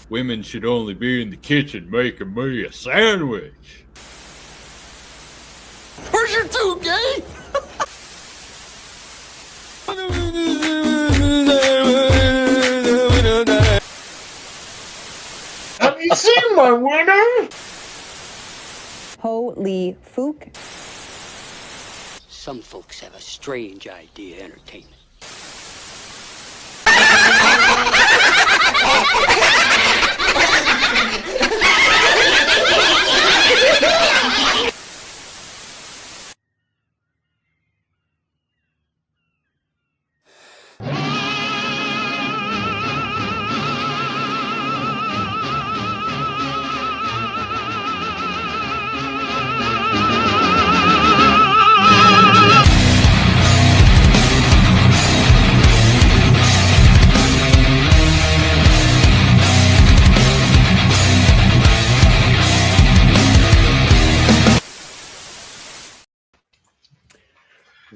Women should only be in the kitchen making me a sandwich. Where's your two, gay? Have you seen my winner? Holy Fook. Some folks have a strange idea of entertainment.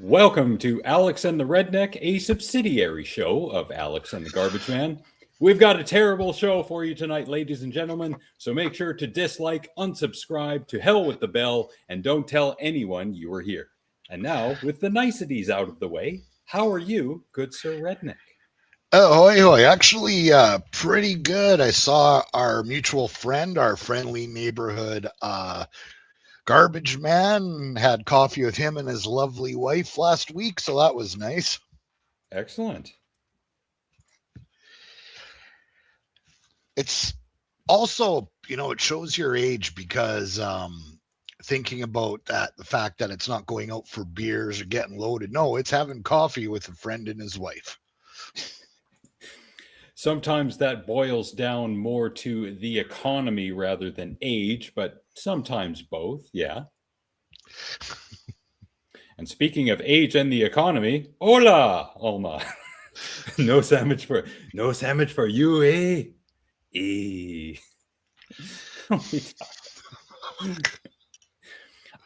Welcome to Alex and the Redneck, a subsidiary show of Alex and the Garbage Man. We've got a terrible show for you tonight, ladies and gentlemen, so make sure to dislike, unsubscribe, to hell with the bell, and don't tell anyone you were here. And now, with the niceties out of the way, how are you, good Sir Redneck? Oh, hoy, hoy. Actually, pretty good. I saw our mutual friend, our friendly neighborhood Garbage Man, had coffee with him and his lovely wife last week, so that was nice. Excellent. It's also, it shows your age because thinking about that, the fact that it's not going out for beers or getting loaded. No, it's having coffee with a friend and his wife. Sometimes that boils down more to the economy rather than age, but sometimes both, yeah. And speaking of age and the economy, hola, Alma. No sandwich for you, eh? Eh.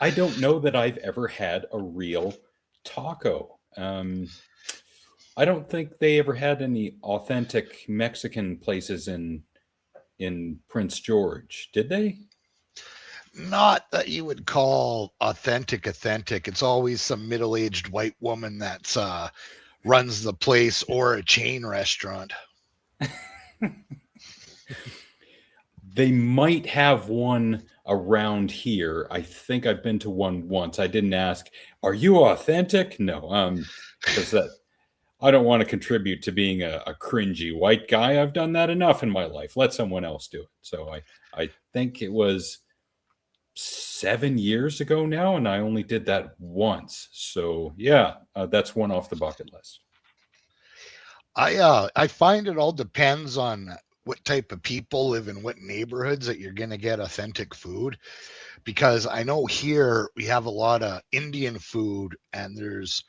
I don't know that I've ever had a real taco. I don't think they ever had any authentic Mexican places in Prince George, did they? Not that you would call authentic. It's always some middle-aged white woman that runs the place or a chain restaurant. They might have one around here. I think I've been to one once. I didn't ask, are you authentic? No, because I don't want to contribute to being a cringy white guy. I've done that enough in my life. Let someone else do it. So I think it was 7 years ago now, and I only did that once. So yeah, that's one off the bucket list. I find it all depends on what type of people live in what neighborhoods that you're going to get authentic food, because I know here we have a lot of Indian food, and there's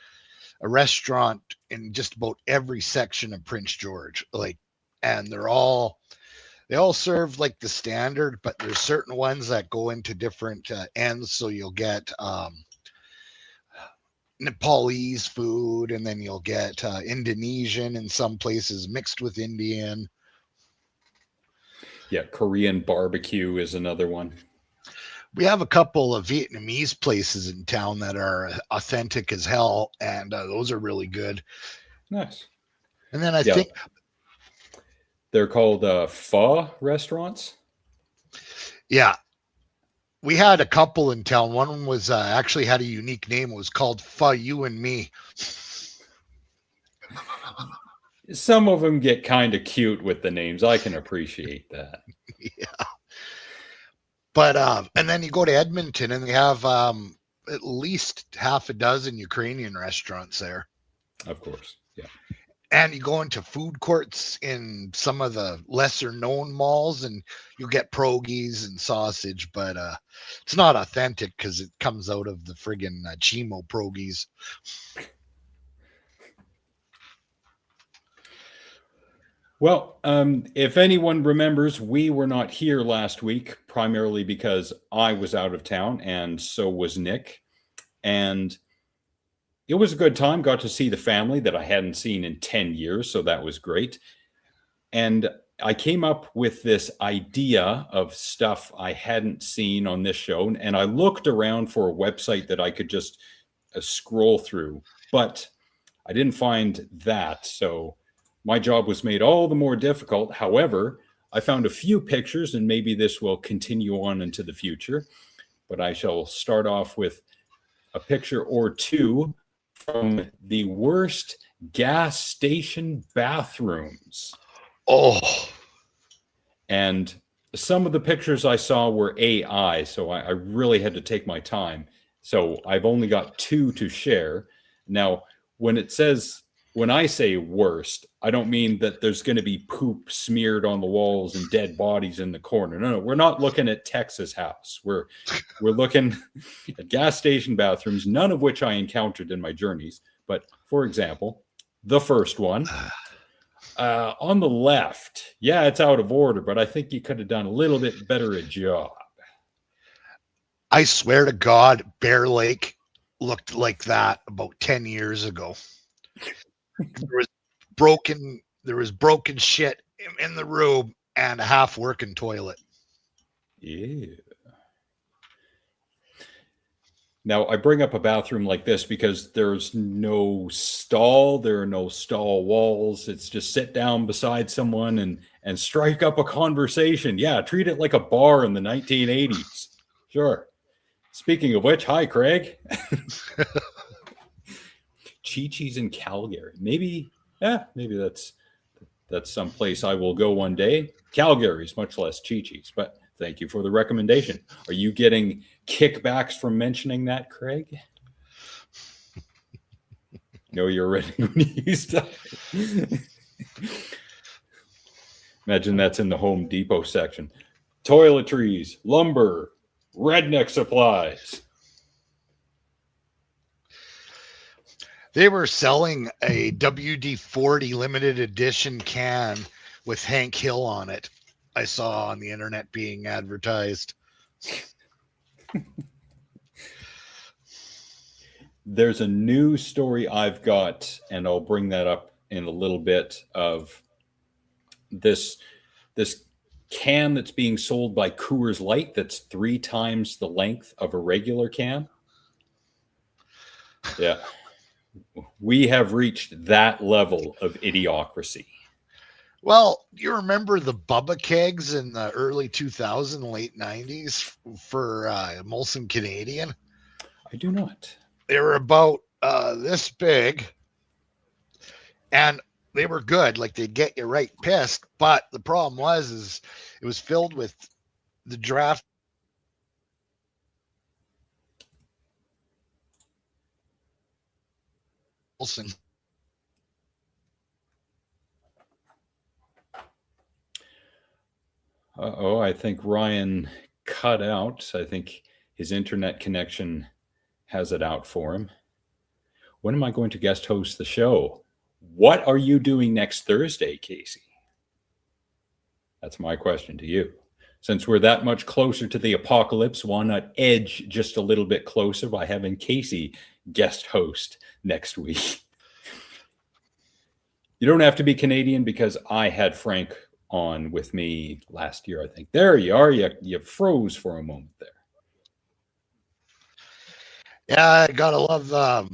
a restaurant in just about every section of Prince George, and they all serve like the standard, but there's certain ones that go into different ends. So you'll get Nepalese food, and then you'll get Indonesian in some places mixed with Indian. Yeah, Korean barbecue is another one. We have a couple of Vietnamese places in town that are authentic as hell, and those are really good. Nice. And then I think they're called pho restaurants. Yeah. We had a couple in town. One was actually had a unique name. It was called Pho You and Me. Some of them get kind of cute with the names. I can appreciate that. Yeah. But and then you go to Edmonton, and they have at least half a dozen Ukrainian restaurants there. Of course, yeah. And you go into food courts in some of the lesser known malls, and you get pierogies and sausage, but it's not authentic because it comes out of the friggin' Chimo pierogies. Well, if anyone remembers, we were not here last week, primarily because I was out of town, and so was Nick. And it was a good time. Got to see the family that I hadn't seen in 10 years, so that was great. And I came up with this idea of stuff I hadn't seen on this show, and I looked around for a website that I could just scroll through, but I didn't find that. So my job was made all the more difficult. However, I found a few pictures, and maybe this will continue on into the future, but I shall start off with a picture or two from the worst gas station bathrooms. Oh, And some of the pictures I saw were AI, so I really had to take my time. So I've only got two to share. Now, when I say worst, I don't mean that there's going to be poop smeared on the walls and dead bodies in the corner. No, we're not looking at Texas House. We're looking at gas station bathrooms, none of which I encountered in my journeys. But for example, the first one on the left, yeah, it's out of order, but I think you could have done a little bit better a job. I swear to God, Bear Lake looked like that about 10 years ago. There was broken shit in the room and a half working toilet. Yeah. Now, I bring up a bathroom like this because there's no stall. There are no stall walls. It's just sit down beside someone and strike up a conversation. Yeah, treat it like a bar in the 1980s. Sure. Speaking of which, hi, Craig. Chi-Chi's in Calgary. Maybe that's someplace I will go one day. Calgary's much less Chi-Chi's, but thank you for the recommendation. Are you getting kickbacks from mentioning that, Craig? No, you're ready when you stop. Imagine that's in the Home Depot section. Toiletries, lumber, redneck supplies. They were selling a WD-40 limited edition can with Hank Hill on it. I saw on the internet being advertised. There's a new story I've got, and I'll bring that up in a little bit, of this can that's being sold by Coors Light that's 3 times the length of a regular can. Yeah. We have reached that level of idiocracy. Well, you remember the Bubba kegs in the early 2000s, late 90s for Molson Canadian? I do not. They were about this big, and they were good. Like, they'd get you right pissed. But the problem is it was filled with the draft. Molson. Uh-oh, I think Ryan cut out. I think his internet connection has it out for him. When am I going to guest host the show? What are you doing next Thursday, Casey? That's my question to you. Since we're that much closer to the apocalypse, why not edge just a little bit closer by having Casey guest host next week? You don't have to be Canadian because I had Frank on with me last year, I think. There you are. You froze for a moment there. Yeah, I gotta love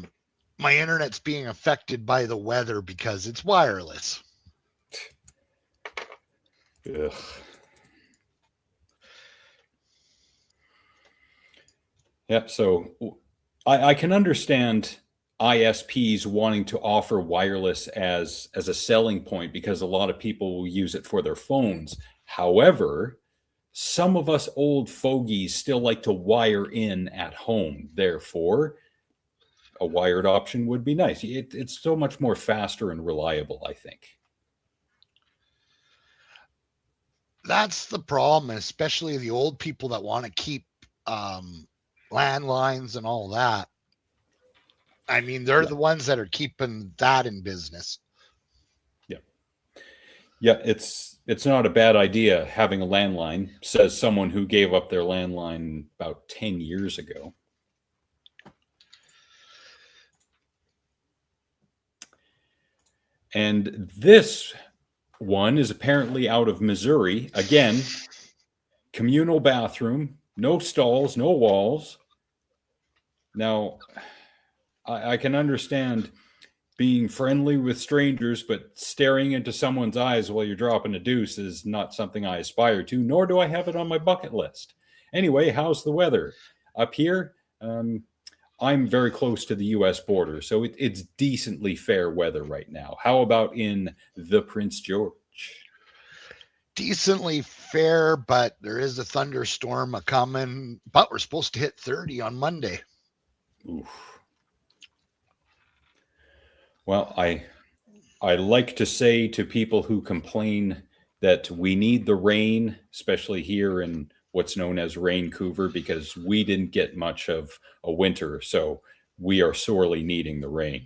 my internet's being affected by the weather because it's wireless. Ugh. Yep. So I can understand ISPs wanting to offer wireless as a selling point because a lot of people will use it for their phones. However, some of us old fogies still like to wire in at home. Therefore, a wired option would be nice. It's so much more faster and reliable, I think. That's the problem, especially the old people that want to keep landlines and all that. I mean, they're the ones that are keeping that in business. Yeah, it's not a bad idea having a landline, says someone who gave up their landline about 10 years ago. And this One is apparently out of Missouri. Again, communal bathroom, no stalls, no walls. Now, I can understand being friendly with strangers, but staring into someone's eyes while you're dropping a deuce is not something I aspire to, nor do I have it on my bucket list. Anyway, how's the weather? Up here, I'm very close to the US border, so it's decently fair weather right now. How about in the Prince George? Decently fair, but there is a thunderstorm a coming, but we're supposed to hit 30 on Monday. Oof. Well, I like to say to people who complain that we need the rain, especially here in what's known as Vancouver, because we didn't get much of a winter, so we are sorely needing the rain.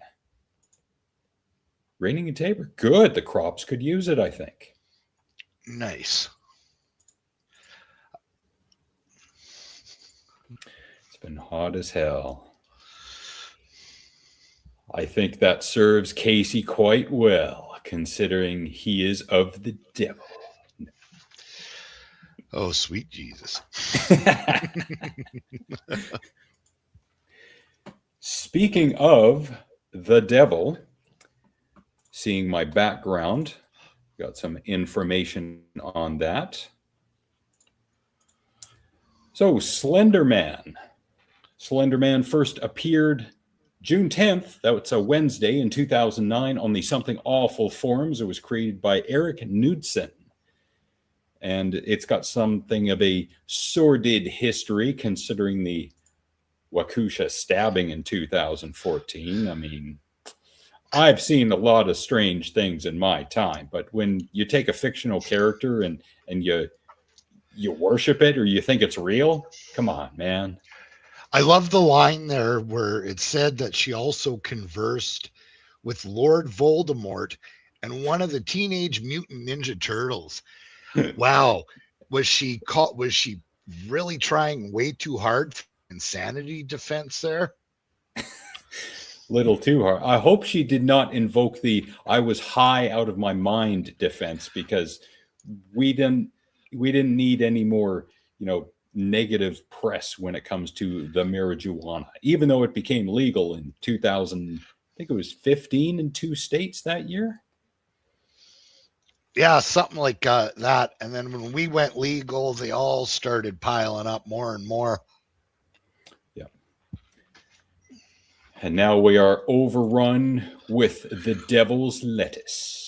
Raining in Tabor, good. The crops could use it, I think. Nice. It's been hot as hell. I think that serves Casey quite well, considering he is of the devil. Oh, sweet Jesus. Speaking of the devil, seeing my background, got some information on that. So, Slender Man. Slender Man first appeared June 10th, that's a Wednesday in 2009, on the Something Awful forums. It was created by Eric Knudsen. And it's got something of a sordid history, considering the Waukesha stabbing in 2014. I mean, I've seen a lot of strange things in my time, but when you take a fictional character and you worship it or you think it's real, come on, man. I love the line there where it said that she also conversed with Lord Voldemort and one of the Teenage Mutant Ninja Turtles. Wow. Was she really trying way too hard for insanity defense there? Little too hard. I hope she did not invoke the "I was high out of my mind" defense, because we didn't need any more, negative press when it comes to the marijuana, even though it became legal in 2000. I think it was 15 in 2 states that year. Yeah, something like that. And then when we went legal, they all started piling up more and more. Yeah. And now we are overrun with the devil's lettuce.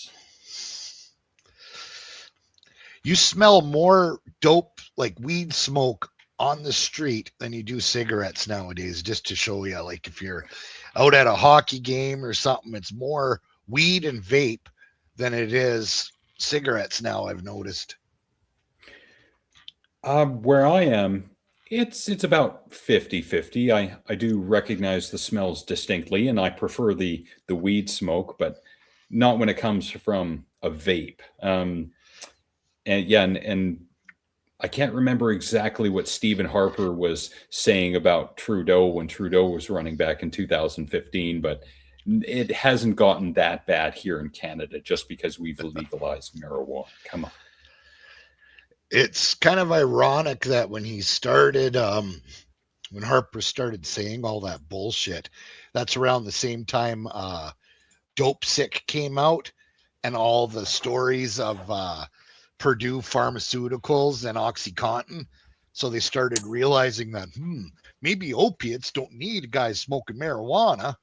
You smell more dope, like weed smoke, on the street than you do cigarettes nowadays, just to show you. Like if you're out at a hockey game or something, it's more weed and vape than it is cigarettes now, I've noticed. Where I am, it's about 50-50. I do recognize the smells distinctly, and I prefer the weed smoke, but not when it comes from a vape. And yeah, and I can't remember exactly what Stephen Harper was saying about Trudeau when Trudeau was running back in 2015, but it hasn't gotten that bad here in Canada just because we've legalized marijuana. Come on. It's kind of ironic that when he started, when Harper started saying all that bullshit, that's around the same time Dope Sick came out and all the stories of Purdue Pharmaceuticals and OxyContin. So they started realizing that, maybe opiates don't need guys smoking marijuana.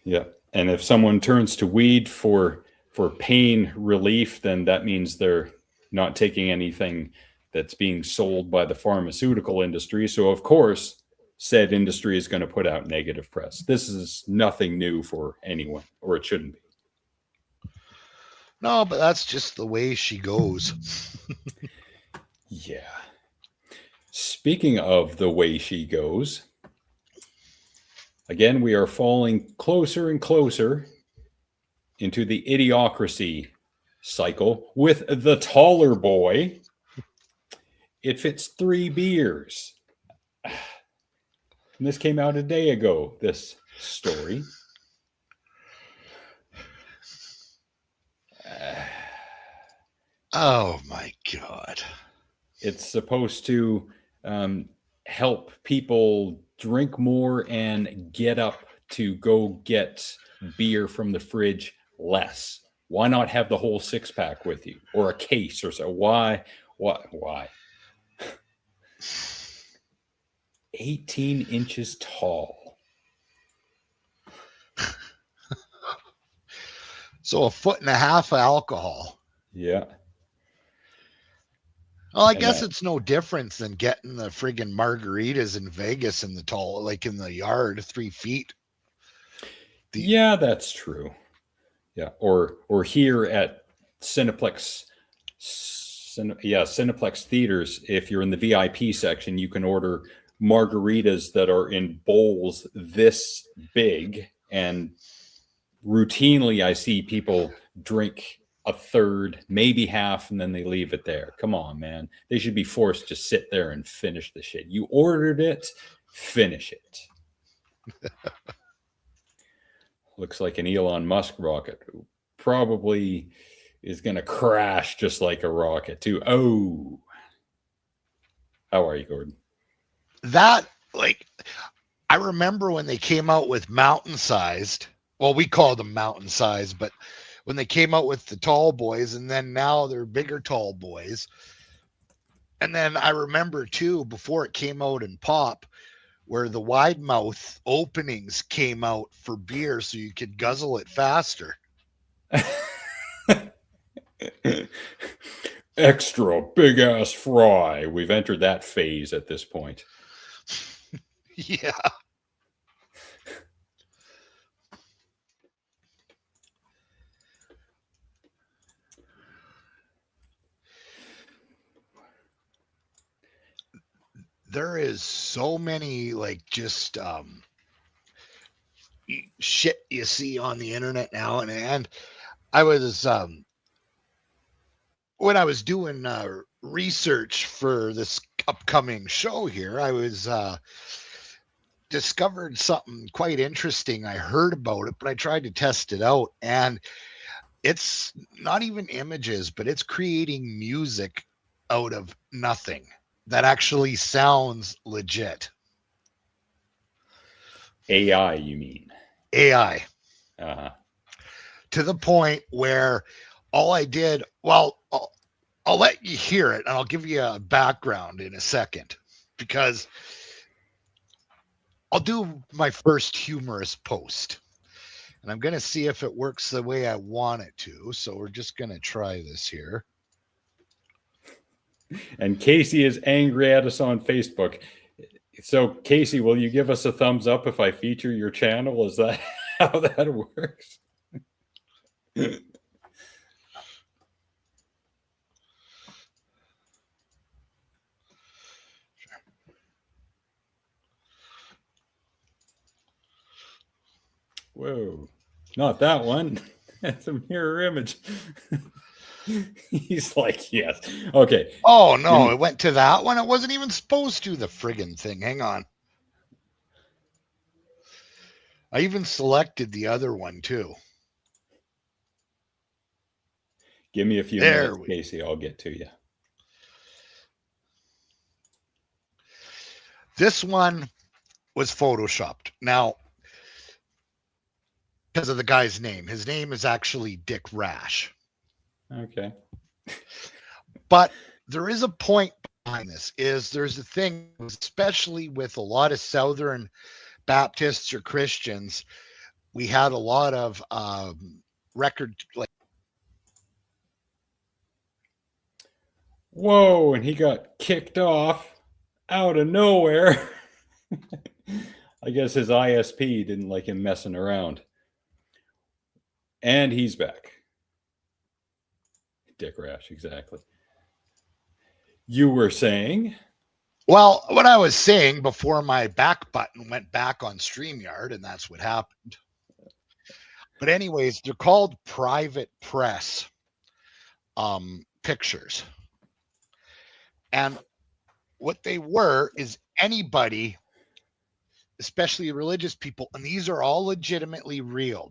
Yeah. And if someone turns to weed for pain relief, then that means they're not taking anything that's being sold by the pharmaceutical industry. So, of course, said industry is going to put out negative press. This is nothing new for anyone, or it shouldn't be. No, but that's just the way she goes. Yeah. Speaking of the way she goes, again, we are falling closer and closer into the idiocracy cycle with the taller boy. It fits 3 beers. And this came out a day ago, this story. Oh my God. It's supposed to help people drink more and get up to go get beer from the fridge less. Why not have the whole 6-pack with you or a case or so? Why? What? Why? 18 inches tall. So 1.5 feet of alcohol. Yeah. Well, I And guess it's no difference than getting the friggin' margaritas in Vegas in the tall, like in the yard, 3 feet. Yeah, that's true. Yeah, or here at Cineplex, Cineplex theaters. If you're in the VIP section, you can order margaritas that are in bowls this big, and routinely I see people drink a third, maybe half, and then they leave it there. Come on, man. They should be forced to sit there and finish the shit. You ordered it, finish it. Looks like an Elon Musk rocket. Probably is going to crash just like a rocket, too. Oh. How are you, Gordon? That, like, I remember when they came out with mountain sized, well, we called them mountain sized, but when they came out with the tall boys, and then now they're bigger tall boys. And then I remember too, before it came out in pop, where the wide mouth openings came out for beer so you could guzzle it faster. Extra big ass fry. We've entered that phase at this point. Yeah. There is so many, like, just shit you see on the internet now. And I was when I was doing research for this upcoming show here, I was discovered something quite interesting. I heard about it, but I tried to test it out, and it's not even images, but it's creating music out of nothing that actually sounds legit. AI, you mean? AI. Uh-huh. To the point where all I did, well, I'll let you hear it, and I'll give you a background in a second, because I'll do my first humorous post, and I'm going to see if it works the way I want it to. So we're just going to try this here. And Casey is angry at us on Facebook. So, Casey, will you give us a thumbs up if I feature your channel? Is that how that works? Whoa, not that one. That's a mirror image. He's like, yes. Okay. Oh, no, it went to that one. It wasn't even supposed to, the friggin' thing. Hang on. I even selected the other one, too. Give me a few minutes, Casey. I'll get to you. This one was photoshopped. Now, because of the guy's name. His name is actually Dick Rash. Okay. But there is a point behind this. There's a thing, especially with a lot of Southern Baptists or Christians, we had a lot of record, like, whoa, and he got kicked off out of nowhere. I guess his ISP didn't like him messing around. And he's back. Dick Rash, exactly. You were saying? Well, what I was saying before my back button went back on StreamYard, and that's what happened. But anyways, they're called private press pictures. And what they were is anybody, especially religious people, and these are all legitimately real.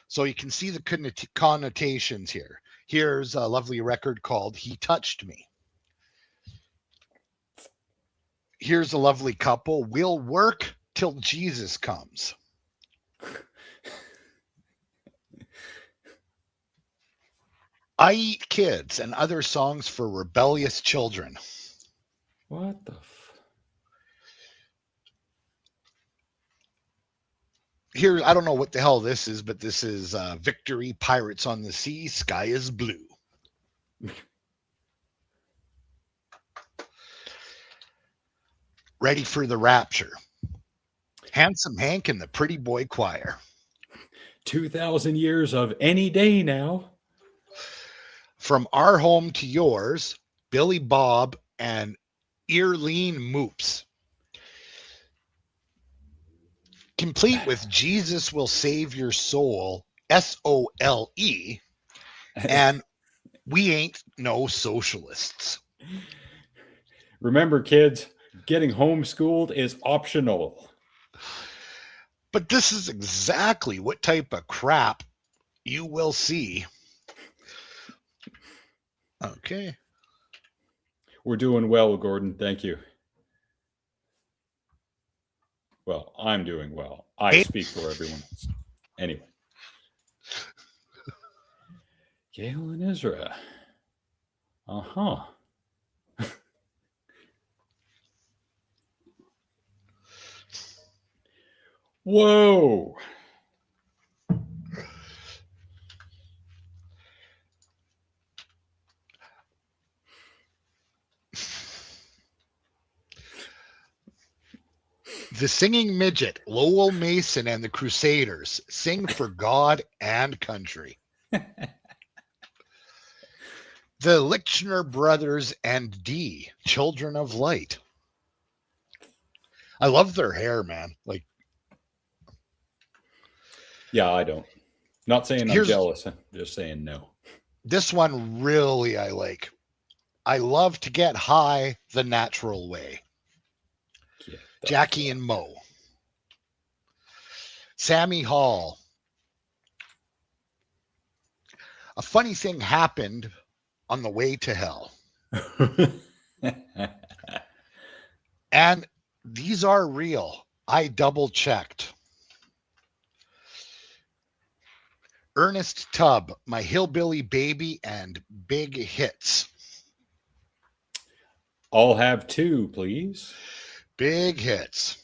So you can see the connotations here. Here's a lovely record called He Touched Me. Here's a lovely couple. We'll work till Jesus comes. I Eat Kids and Other Songs for Rebellious Children. What the Here, I don't know what the hell this is, but this is Victory, Pirates on the Sea, Sky is Blue. Ready for the Rapture. Handsome Hank and the Pretty Boy Choir. 2,000 years of any day now. From Our Home to Yours, Billy Bob and Earlene Moops. Complete with Jesus Will Save Your Soul, SOLE, and We Ain't No Socialists. Remember, kids, getting homeschooled is optional. But this is exactly what type of crap you will see. Okay. We're doing well, Gordon. Thank you. Well, I'm doing well. I speak for everyone else. Anyway. Gail and Ezra. Uh-huh. Whoa. The Singing Midget, Lowell Mason and the Crusaders sing for God and country. The Lichtner Brothers and D, Children of Light. I love their hair, man. Like, yeah, I don't. Not saying I'm jealous. I'm just saying no. This one really I like. I love to get high the natural way. Jackie and Mo. Sammy Hall. A funny thing happened on the way to hell. And these are real. I double checked. Ernest Tubb, My Hillbilly Baby, and Big Hits. I'll have two, please. Big Hits.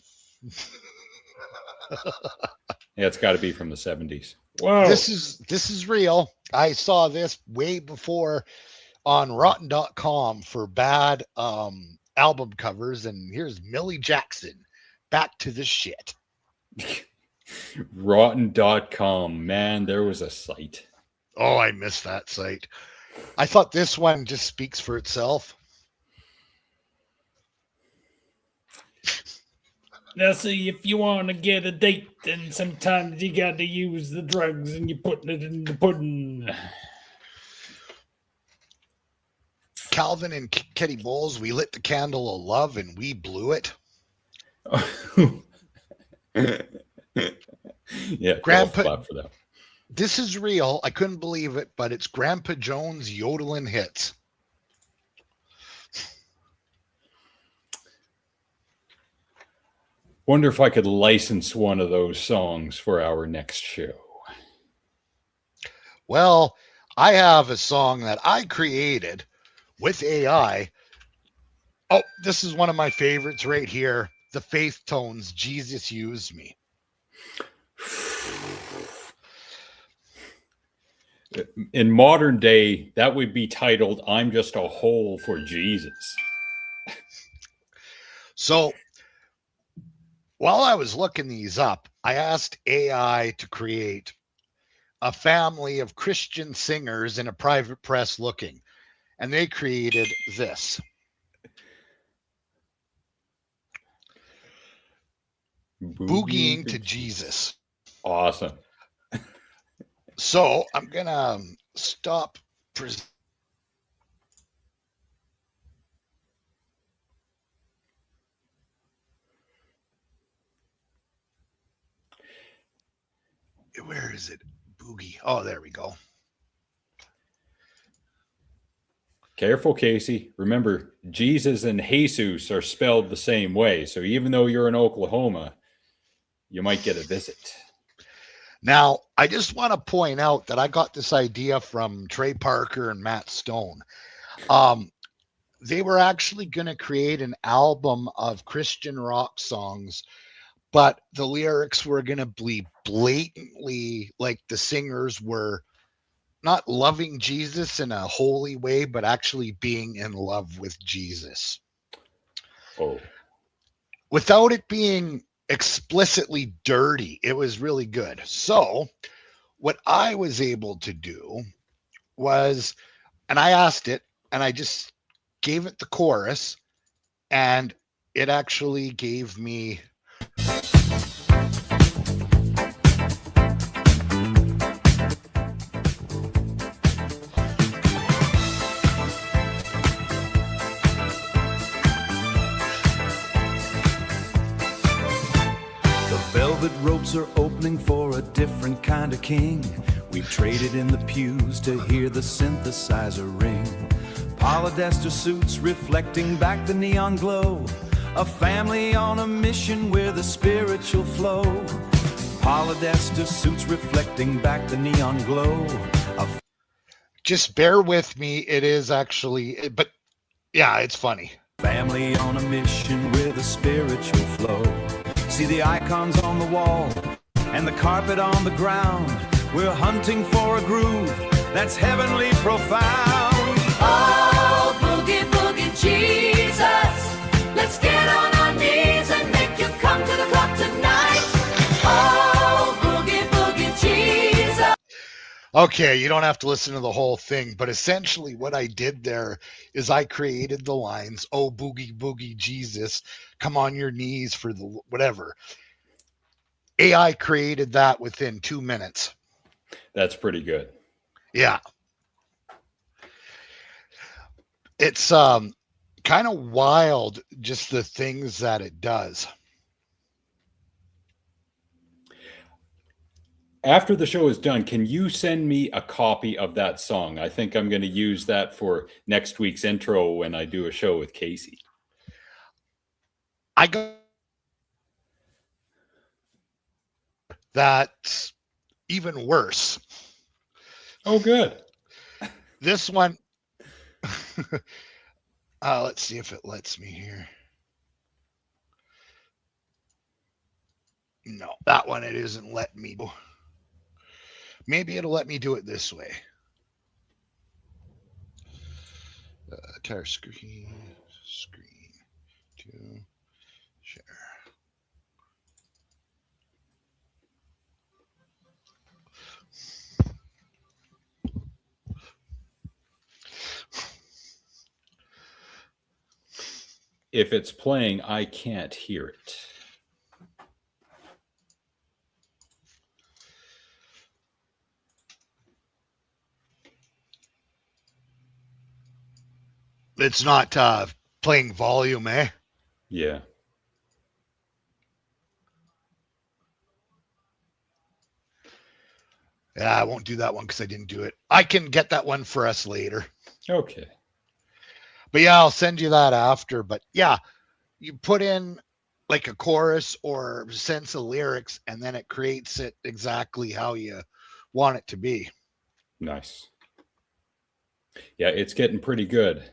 Yeah, it's got to be from the 70s. Whoa. This is real. I saw this way before on rotten.com for bad album covers, and here's Millie Jackson, Back to the Shit. Rotten.com, man, there was a site. Oh, I missed that site. I thought this one just speaks for itself. Now, see, if you want to get a date, then sometimes you got to use the drugs and you're putting it in the pudding. Calvin and Kitty Bowles, we lit the candle of love and we blew it. Yeah, Grandpa, clap for that. This is real. I couldn't believe it, but it's Grandpa Jones yodeling hits. Wonder if I could license one of those songs for our next show. Well, I have a song that I created with AI. Oh, this is one of my favorites right here. The Faith Tones, Jesus Used Me. In modern day, that would be titled, I'm Just a Hole for Jesus. So while I was looking these up, I asked AI to create a family of Christian singers in a private press looking, and they created this. Boogieing to Jesus. Awesome. So I'm going to stop. Where is it? Boogie. Oh, there we go. Careful, Casey. Remember, Jesus and Jesus are spelled the same way. So even though you're in Oklahoma, you might get a visit. Now, I just want to point out that I got this idea from Trey Parker and Matt Stone. They were actually going to create an album of Christian rock songs, but the lyrics were going to be blatantly like the singers were not loving Jesus in a holy way, but actually being in love with Jesus. Oh. Without it being explicitly dirty, it was really good. So, what I was able to do was, and I asked it, and I just gave it the chorus, and it actually gave me. Velvet ropes are opening for a different kind of king. We traded in the pews to hear the synthesizer ring. Polyester suits reflecting back the neon glow. A family on a mission with a spiritual flow. Polyester suits reflecting back the neon glow. Just bear with me. It is actually, but yeah, it's funny. Family on a mission with a spiritual flow. See the icons on the wall and the carpet on the ground. We're hunting for a groove that's heavenly profound. Oh, boogie, boogie, Jesus. Let's get on our knees and make you come to the club tonight. Oh, boogie, boogie, Jesus. Okay, you don't have to listen to the whole thing, but essentially what I did there is I created the lines, oh, boogie, boogie, Jesus, come on your knees for the whatever. AI created that within 2 minutes. That's pretty good. Yeah. It's kind of wild, just the things that it does. After the show is done, can you send me a copy of that song? I think I'm going to use that for next week's intro when I do a show with Casey. I got that's even worse. Oh, good. This one, let's see if it lets me here. No, that one it isn't letting me do. Maybe it'll let me do it this way. Entire screen to share. If it's playing, I can't hear it. It's not playing volume, eh? Yeah. Yeah, I won't do that one because I didn't do it. I can get that one for us later. Okay. But yeah, I'll send you that after. But yeah, you put in like a chorus or sense of lyrics, and then it creates it exactly how you want it to be. Nice. Yeah, it's getting pretty good.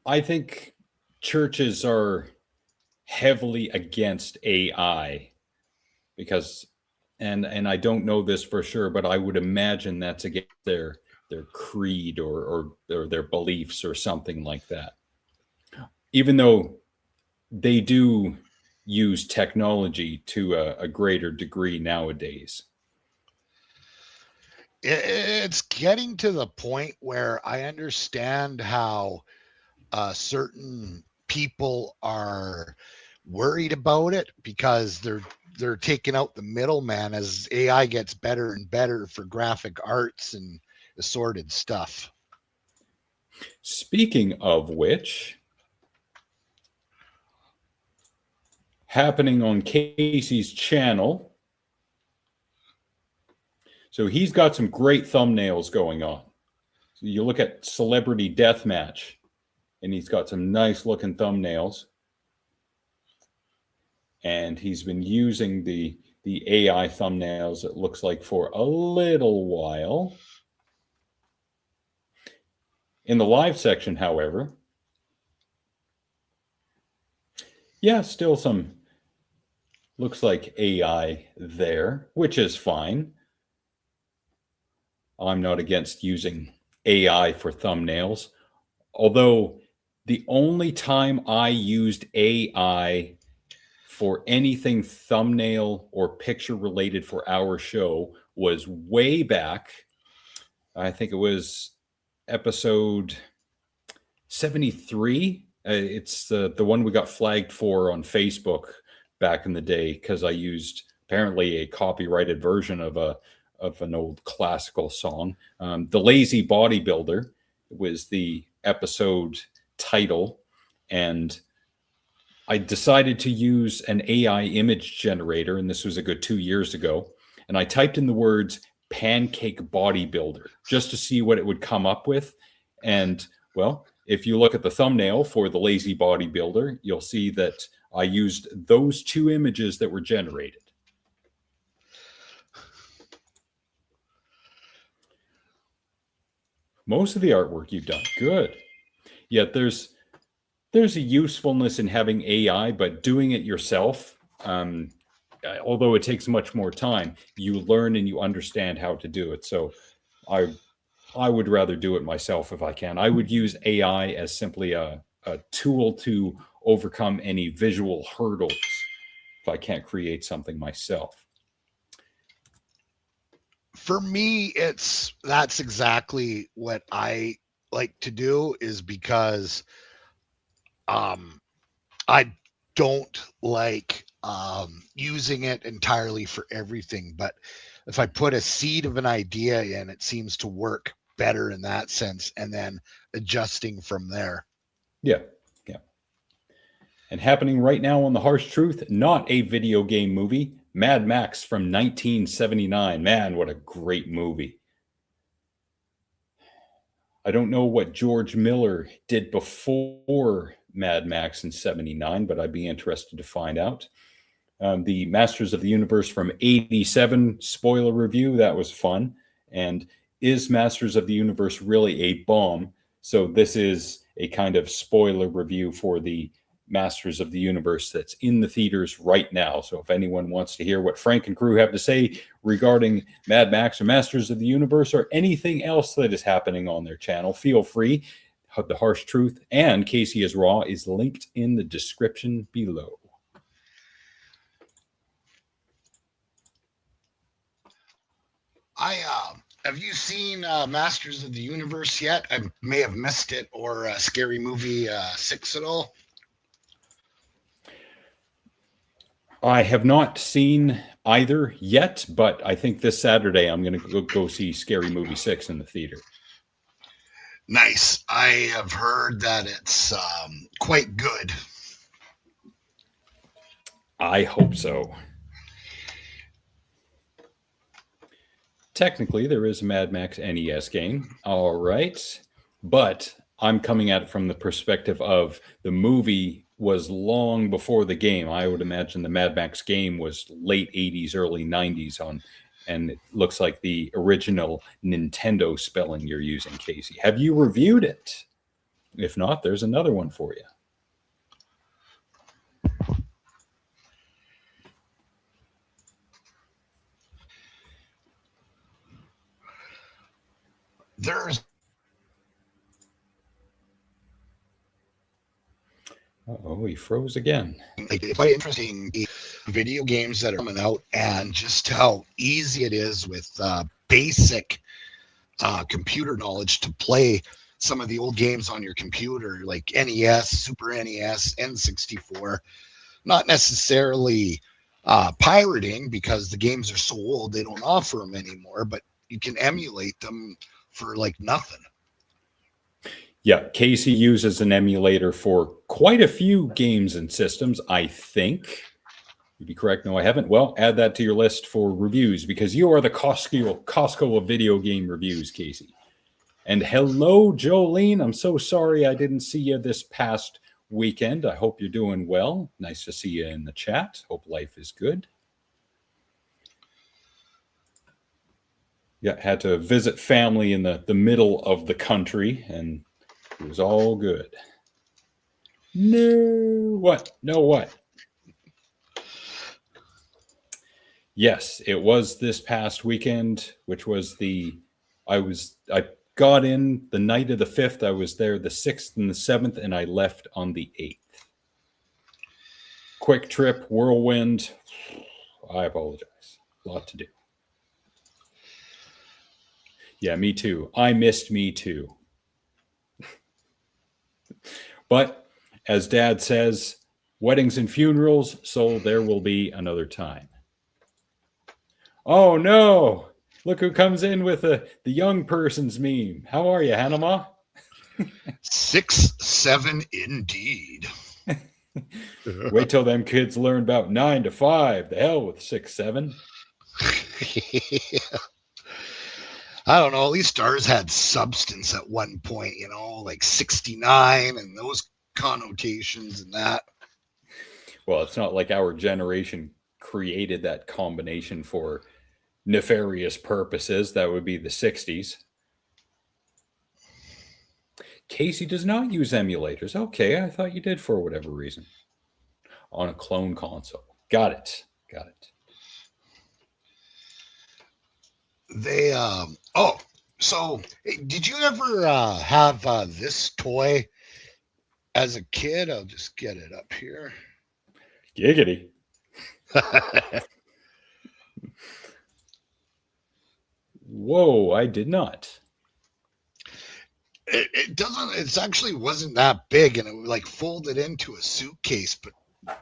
I think churches are heavily against AI because, and I don't know this for sure, but I would imagine that's against their creed or their beliefs or something like that. Even though they do use technology to a greater degree nowadays. It's getting to the point where I understand how certain people are worried about it because they're taking out the middleman as AI gets better and better for graphic arts and assorted stuff. Speaking of which, happening on Casey's channel, So he's got some great thumbnails going on. So you look at Celebrity Deathmatch, and he's got some nice looking thumbnails. And he's been using the AI thumbnails, it looks like, for a little while. In the live section, however, yeah, still some, looks like AI there, which is fine. I'm not against using AI for thumbnails, although the only time I used AI for anything thumbnail or picture related for our show was way back. I think it was episode 73. It's the one we got flagged for on Facebook back in the day because I used apparently a copyrighted version of an old classical song. The Lazy Bodybuilder was the episode title, and I decided to use an AI image generator, and this was a good 2 years ago. And I typed in the words pancake bodybuilder just to see what it would come up with. And well, if you look at the thumbnail for the Lazy Bodybuilder, you'll see that I used those two images that were generated. Most of the artwork you've done, good. Yet there's a usefulness in having AI, but doing it yourself, although it takes much more time, you learn and you understand how to do it. So I would rather do it myself if I can. I would use AI as simply a tool to overcome any visual hurdles if I can't create something myself. For me, that's exactly what I like to do, is because I don't like using it entirely for everything, but if I put a seed of an idea in, it seems to work better in that sense, and then adjusting from there. Yeah. And happening right now on The Harsh Truth, not a video game movie, Mad Max from 1979. Man, what a great movie. I don't know what George Miller did before Mad Max in 79, but I'd be interested to find out. The Masters of the Universe from 87 spoiler review, that was fun. And is Masters of the Universe really a bomb? So this is a kind of spoiler review for the Masters of the Universe that's in the theaters right now. So if anyone wants to hear what Frank and crew have to say regarding Mad Max or Masters of the Universe or anything else that is happening on their channel, feel free. The Harsh Truth and Casey is Raw is linked in the description below. Have you seen Masters of the Universe yet? I may have missed it, or Scary Movie 6 at all? I have not seen either yet, but I think this Saturday I'm going to go see Scary Movie 6 in the theater. Nice. I have heard that it's quite good. I hope so. Technically, there is a Mad Max NES game. All right. But I'm coming at it from the perspective of the movie was long before the game. I would imagine the Mad Max game was late 80s, early 90s on, and it looks like the original Nintendo spelling you're using, Casey. Have you reviewed it? If not, there's another one for you. There's Uh-oh, he froze again. quite interesting video games that are coming out, and just how easy it is with basic computer knowledge to play some of the old games on your computer, like NES, Super NES, N64. Not necessarily pirating, because the games are so old they don't offer them anymore, but you can emulate them for like nothing. Yeah, Casey uses an emulator for quite a few games and systems, I think. You'd be correct. No, I haven't. Well, add that to your list for reviews because you are the Costco of video game reviews, Casey. And hello, Jolene. I'm so sorry I didn't see you this past weekend. I hope you're doing well. Nice to see you in the chat. Hope life is good. Yeah, had to visit family in the middle of the country, and it was all good. No, what? No, what? Yes, it was this past weekend, which was I got in the night of the 5th. I was there the 6th and the 7th, and I left on the 8th. Quick trip, whirlwind. I apologize. A lot to do. Yeah, me too. I missed me too. But as Dad says, weddings and funerals, so there will be another time. Oh no! Look who comes in with the young person's meme. How are you, Hanama? 6'7" indeed. Wait till them kids learn about 9 to 5. The hell with 6'7". Yeah. I don't know. At least ours had substance at one point, you know, like 69 and those connotations and that. Well, it's not like our generation created that combination for nefarious purposes. That would be the 60s. Casey does not use emulators. Okay, I thought you did for whatever reason. On a clone console. Got it. They, so did you ever have this toy as a kid? I'll just get it up here. Giggity. Whoa, I did not. It doesn't, it actually wasn't that big and it would like folded into a suitcase, but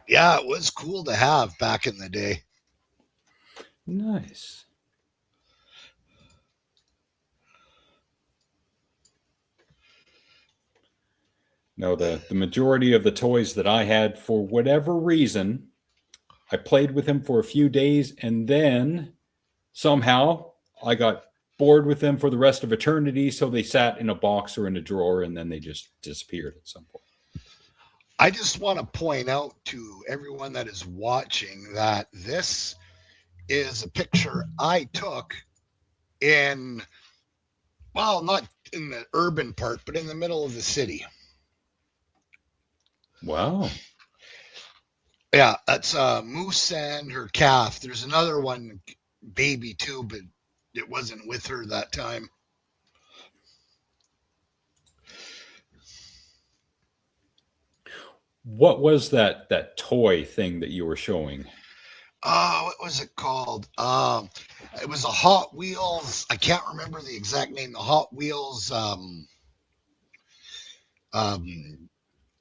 yeah, it was cool to have back in the day. Nice. No, the majority of the toys that I had, for whatever reason, I played with them for a few days, and then somehow I got bored with them for the rest of eternity, so they sat in a box or in a drawer, and then they just disappeared at some point. I just want to point out to everyone that is watching that this is a picture I took in, well, not in the urban part, but in the middle of the city. Wow. Yeah, that's Moose and her calf. There's another one, baby too, but it wasn't with her that time. What was that toy thing that you were showing? What was it called? It was a Hot Wheels. I can't remember the exact name. The Hot Wheels.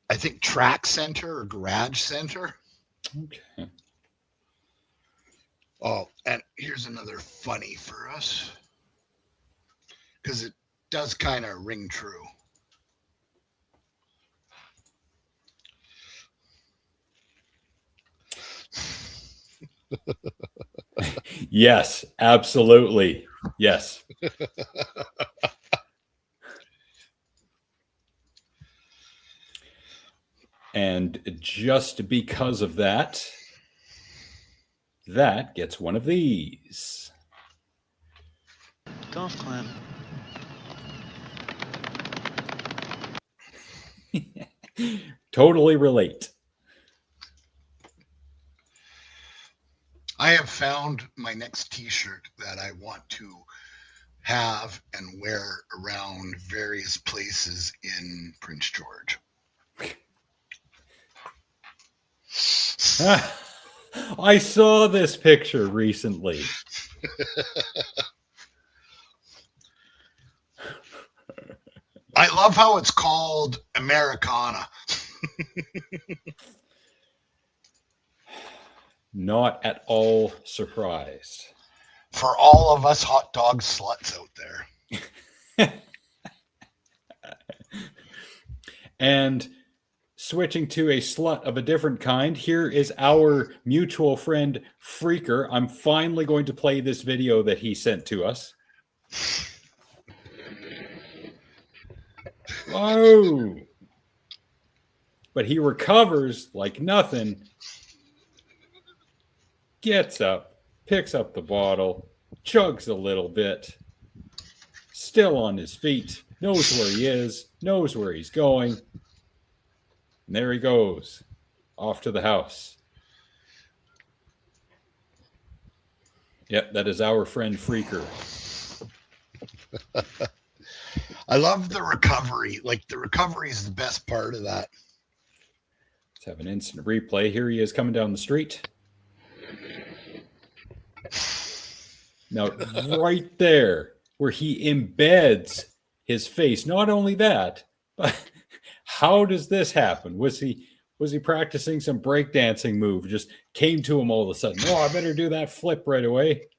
I think Track Center or Garage Center. Okay. Oh, and here's another funny for us because it does kind of ring true. Yes, absolutely. Yes. And just because of that, that gets one of these. Golf clap. Totally relate. I have found my next t-shirt that I want to have and wear around various places in Prince George. I saw this picture recently. I love how it's called Americana. Not at all surprised. For all of us hot dog sluts out there. And switching to a slut of a different kind, here is our mutual friend Freaker. I'm finally going to play this video that he sent to us. Oh! But he recovers like nothing, gets up, picks up the bottle, chugs a little bit, still on his feet, knows where he is, knows where he's going. And there he goes, off to the house. Yep, that is our friend Freaker. I love the recovery. Like, the recovery is the best part of that. Let's have an instant replay. Here he is coming down the street. Now, right there, where he embeds his face. Not only that, but how does this happen? Was he practicing some breakdancing move? Just came to him all of a sudden. Oh, I better do that flip right away.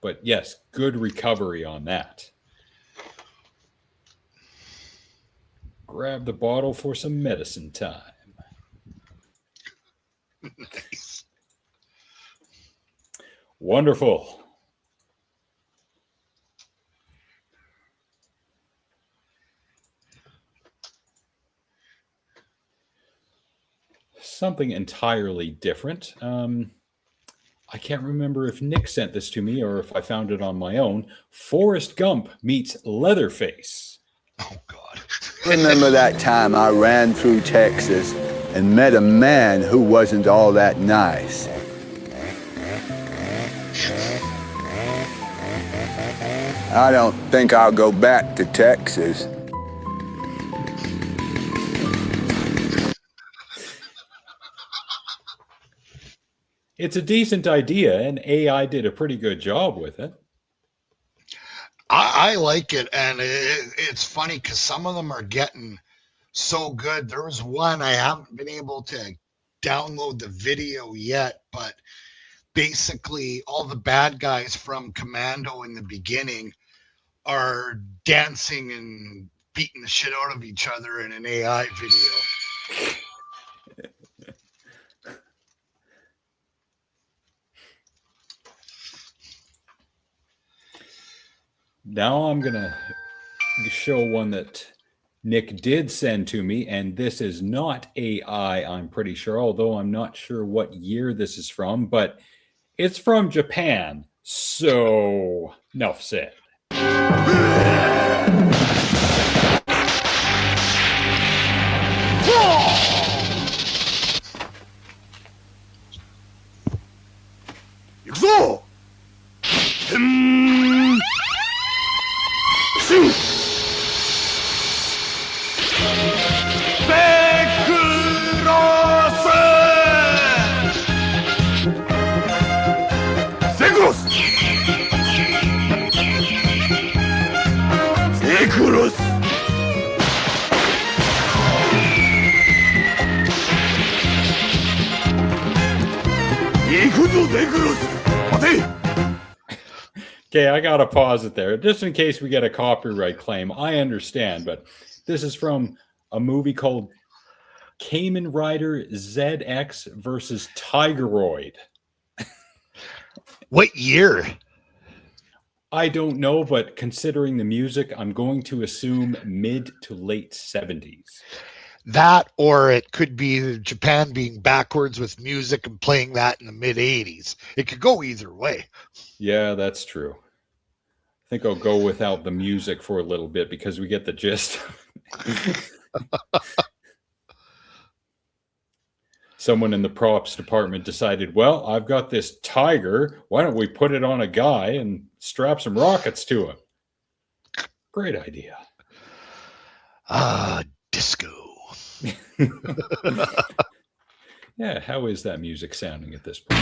But yes, good recovery on that. Grab the bottle for some medicine time. Nice. Wonderful. Something entirely different. I can't remember if Nick sent this to me or if I found it on my own. Forrest Gump meets Leatherface. Oh, God. Remember that time I ran through Texas and met a man who wasn't all that nice. I don't think I'll go back to Texas. It's a decent idea, and AI did a pretty good job with it. I like it, and it's funny because some of them are getting so good. There was one I haven't been able to download the video yet, but basically all the bad guys from Commando in the beginning are dancing and beating the shit out of each other in an AI video. Now I'm going to show one that Nick did send to me, and this is not AI, I'm pretty sure, although I'm not sure what year this is from, but it's from Japan. So, enough said. Okay, I gotta pause it there, just in case we get a copyright claim. I understand, but this is from a movie called Kamen Rider ZX versus Tigeroid. What year? I don't know, but considering the music, I'm going to assume mid to late 70s. That, or it could be Japan being backwards with music and playing that in the mid 80s. It could go either way. Yeah, that's true. I think I'll go without the music for a little bit because we get the gist. Someone in the props department decided, well, I've got this tiger. Why don't we put it on a guy and strap some rockets to him? Great idea. Disco. Yeah, how is that music sounding at this point?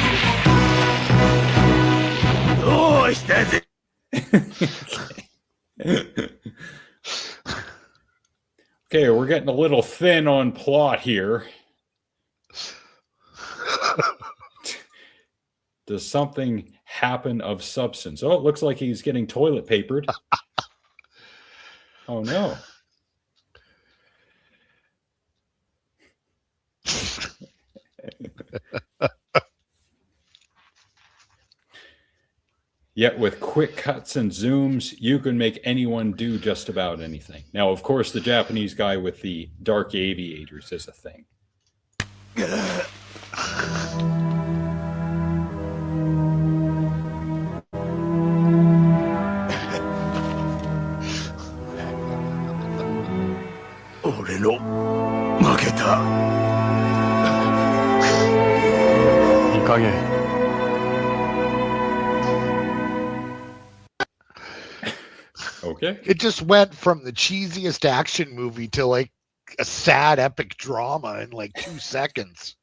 Okay, we're getting a little thin on plot here. Does something happen of substance? Oh, it looks like he's getting toilet papered. Oh, no. Yet with quick cuts and zooms, you can make anyone do just about anything. Now, of course, the Japanese guy with the dark aviators is a thing. Okay. It just went from the cheesiest action movie to like a sad epic drama in like 2 seconds.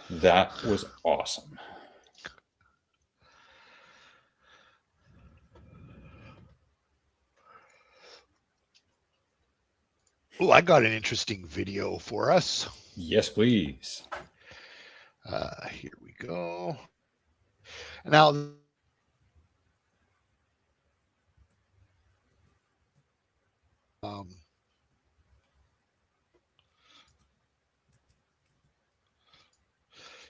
That was awesome. Oh, I got an interesting video for us. Yes, please. Here we go. Now,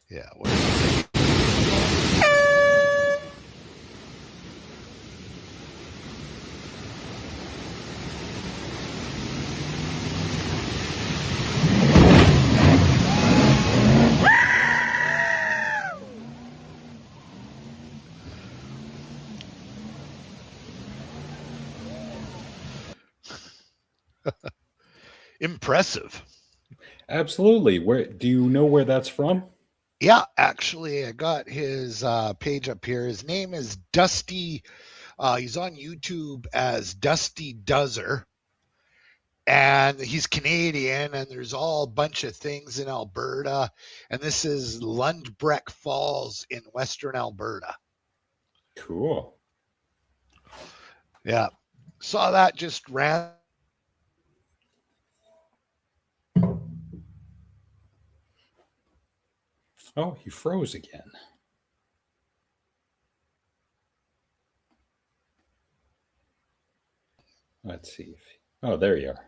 yeah. What is it? Impressive. Absolutely. Where do you know where that's from? Yeah, actually, I got his page up here. His name is Dusty. He's on YouTube as Dusty Dozer. And he's Canadian, and there's all a bunch of things in Alberta. And this is Lundbreck Falls in Western Alberta. Cool. Yeah. Saw that just ran. Oh, he froze again. Let's see. Oh, there you are.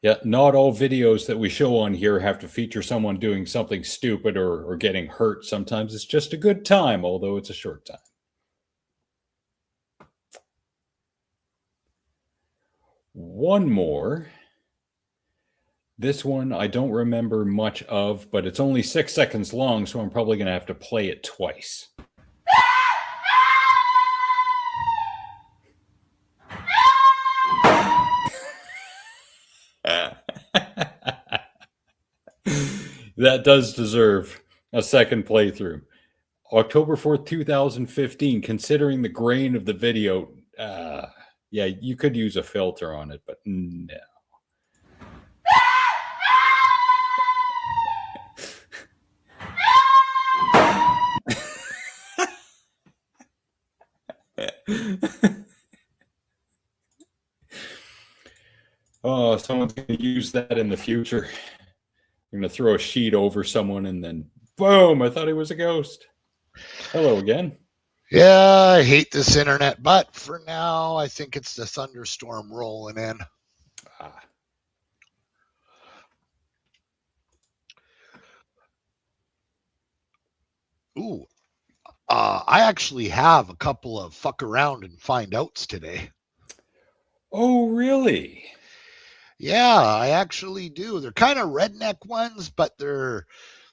Yeah, not all videos that we show on here have to feature someone doing something stupid or getting hurt. Sometimes it's just a good time, although it's a short time. One more. This one I don't remember much of, but it's only 6 seconds long, so I'm probably going to have to play it twice. That does deserve a second playthrough. October 4th, 2015, considering the grain of the video, yeah, you could use a filter on it, but no. Oh, someone's going to use that in the future. I'm going to throw a sheet over someone and then boom, I thought he was a ghost. Hello again. Yeah, I hate this internet, but for now, I think it's the thunderstorm rolling in. Ooh, I actually have a couple of fuck around and find outs today. Oh, really? Yeah, I actually do. They're kind of redneck ones, but there's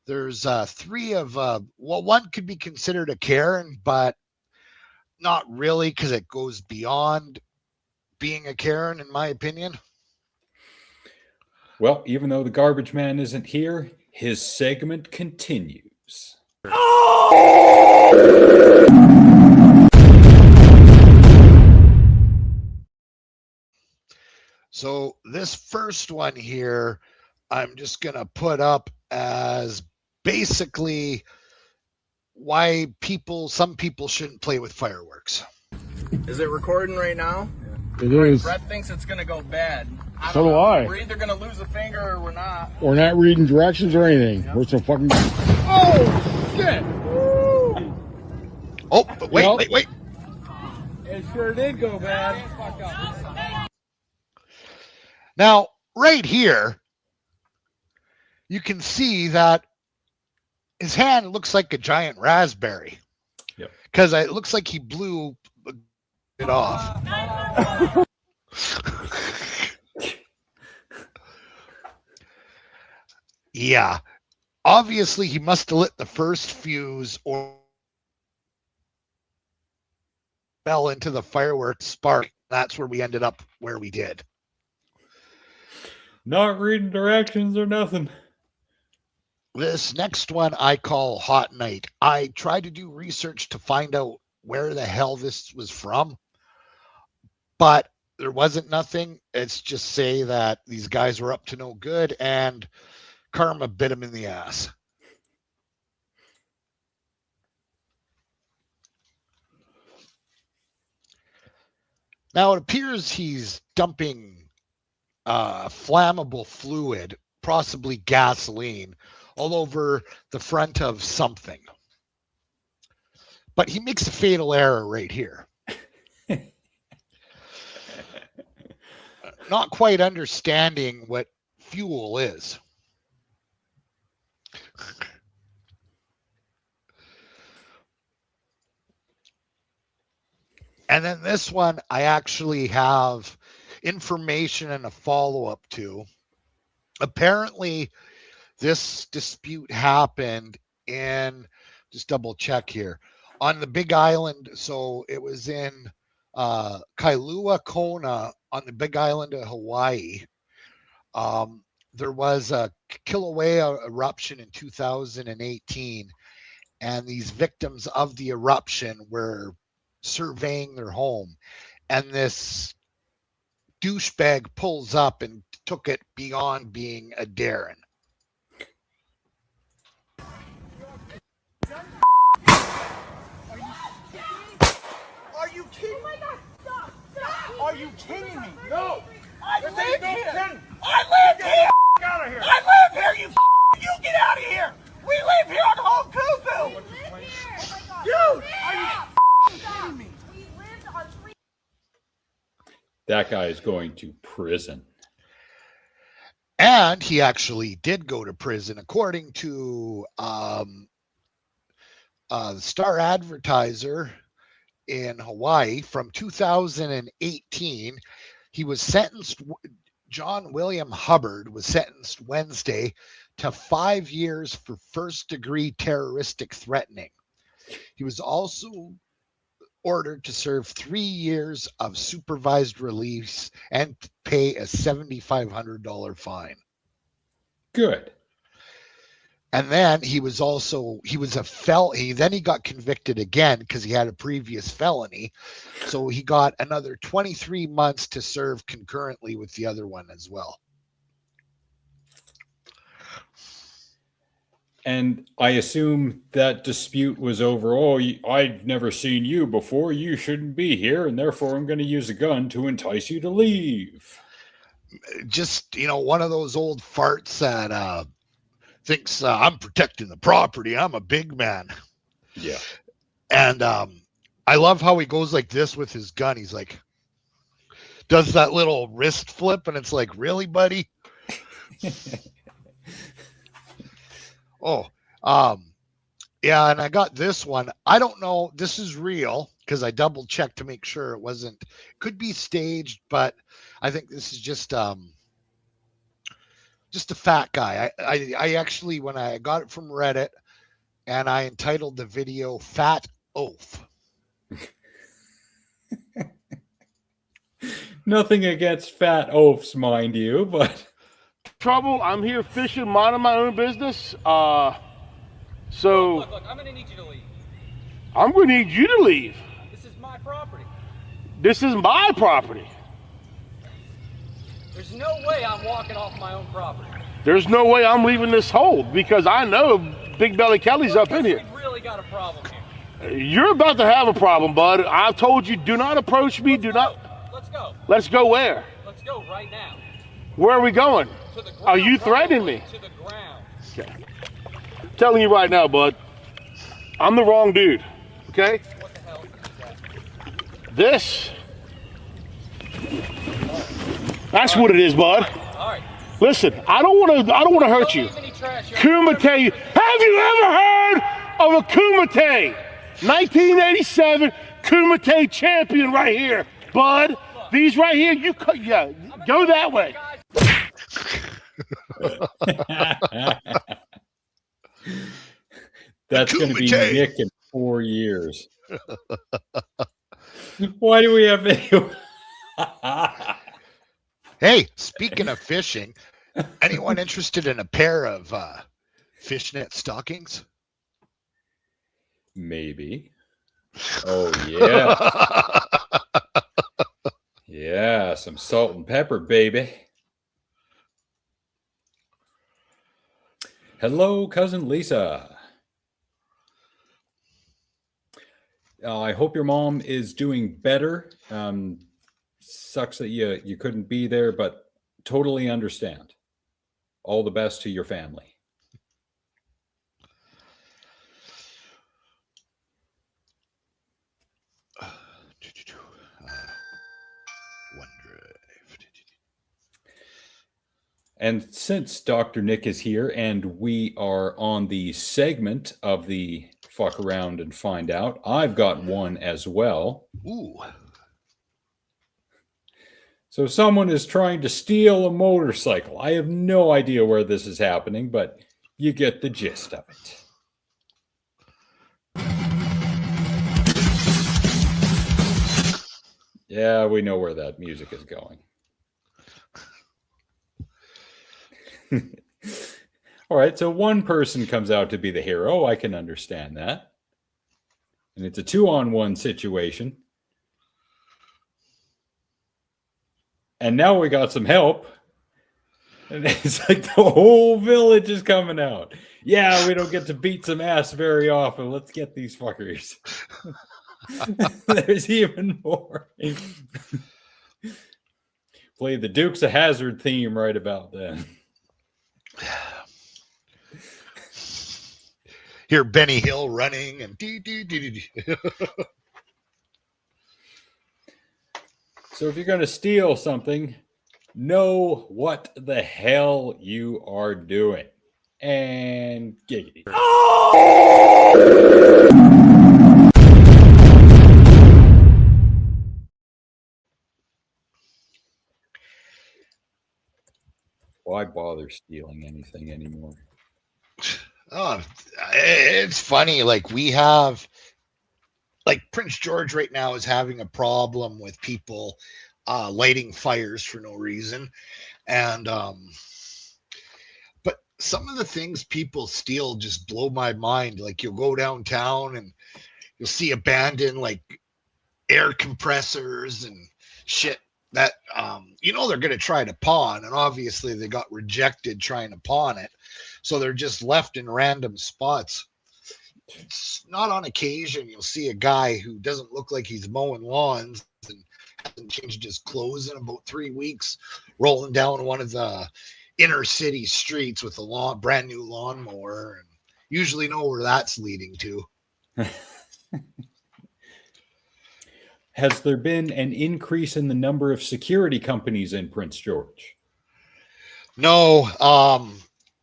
3 of, well, one could be considered a Karen, but not really, because it goes beyond being a Karen, in my opinion. Well, even though the garbage man isn't here, his segment continues. So this first one here, I'm just going to put up as basically why some people shouldn't play with fireworks. Is it recording right now? It is. Brett thinks it's going to go bad. So do I. We're either going to lose a finger or we're not. We're not reading directions or anything. Yep. We're so fucking... Oh, shit! Woo! Oh, but wait. It sure did go bad. Now, right here, you can see that his hand looks like a giant raspberry. Yep. Because it looks like he blew it off. Yeah. Obviously, he must have lit the first fuse or fell into the fireworks spark. That's where we ended up where we did. Not reading directions or nothing. This next one I call Hot Night. I tried to do research to find out where the hell this was from, but there wasn't nothing. It's just say that these guys were up to no good and karma bit him in the ass. Now it appears he's dumping flammable fluid, possibly gasoline, all over the front of something. But he makes a fatal error right here. Not quite understanding what fuel is. And then this one, I actually have information and a follow-up to. Apparently, this dispute happened in, just double check here, on the Big Island. So it was in Kailua Kona on the Big Island of Hawaii. There was a Kilauea eruption in 2018, and these victims of the eruption were surveying their home, and this douchebag pulls up and took it beyond being a A.A.T.R.N. Are you kidding me? Oh my God, stop! Stop! Are you kidding me? No! I live here! I live here! Get out of here! I live here, you get out of here! We live here on Home Cuckoo! We live here! Oh my God! Dude! Are you kidding me? We lived on 3. That guy is going to prison. And he actually did go to prison, according to the Star Advertiser in Hawaii from 2018. He was sentenced, John William Hubbard was sentenced Wednesday to 5 years for first-degree terroristic threatening. He was also ordered to serve 3 years of supervised release and pay a $7,500 fine. Good. And then he was a felon. Then he got convicted again because he had a previous felony. So he got another 23 months to serve concurrently with the other one as well. And I assume that dispute was over, I've never seen you before, you shouldn't be here, and therefore I'm going to use a gun to entice you to leave. Just, one of those old farts that thinks I'm protecting the property. I'm a big man. Yeah. And I love how he goes like this with his gun. He's like, does that little wrist flip, and it's like, really, buddy? Yeah, and I got this one. I don't know. This is real because I double checked to make sure it wasn't. Could be staged, but I think this is just a fat guy. I actually, when I got it from Reddit, and I entitled the video "Fat Oaf." Nothing against fat oafs, mind you, but trouble. I'm here fishing, minding my own business. So look, I'm gonna need you to leave. I'm gonna need you to leave. This is my property. This is my property. There's no way I'm walking off my own property. There's no way I'm leaving this hold because I know Big Belly Kelly's up in here. We've really got a problem here. You're about to have a problem, bud. I've told you, do not approach me. Let's go. Let's go where? Let's go right now. Where are we going? To the ground. Are you threatening me? To the ground. Okay. I'm telling you right now, bud. I'm the wrong dude. Okay? What the hell is that? This. That's what it is, bud. All right. Listen, I don't want to hurt you. Kumite. Have you ever heard of a Kumite? 1987 Kumite champion right here, bud. These right here, yeah, go that way. That's going to be Nick in 4 years. Why do we have video? Hey, speaking of fishing, anyone interested in a pair of fishnet stockings? Maybe. Oh, yeah. Yeah, some salt and pepper, baby. Hello, cousin Lisa. I hope your mom is doing better. Sucks that you couldn't be there, but totally understand. All the best to your family. And since Dr. Nick is here and we are on the segment of the fuck around and find out, I've got one as well. Ooh. So someone is trying to steal a motorcycle. I have no idea where this is happening, but you get the gist of it. Yeah, we know where that music is going. All right, so one person comes out to be the hero. I can understand that. And it's a 2-on-1 situation. And now we got some help. And it's like the whole village is coming out. Yeah, we don't get to beat some ass very often. Let's get these fuckers. There's even more. Play the Dukes of Hazzard theme right about then. Hear Benny Hill running and So if you're going to steal something, know what the hell you are doing. And giggity. Why bother stealing anything anymore? Oh, it's funny. Like we have, like Prince George right now is having a problem with people lighting fires for no reason. And, but some of the things people steal just blow my mind. Like you'll go downtown and you'll see abandoned like air compressors and shit that, you know, they're going to try to pawn. And obviously they got rejected trying to pawn it. So they're just left in random spots. It's not on occasion you'll see a guy who doesn't look like he's mowing lawns and hasn't changed his clothes in about 3 weeks, rolling down one of the inner city streets with a brand new lawnmower, and usually know where that's leading to. Has there been an increase in the number of security companies in Prince George? No,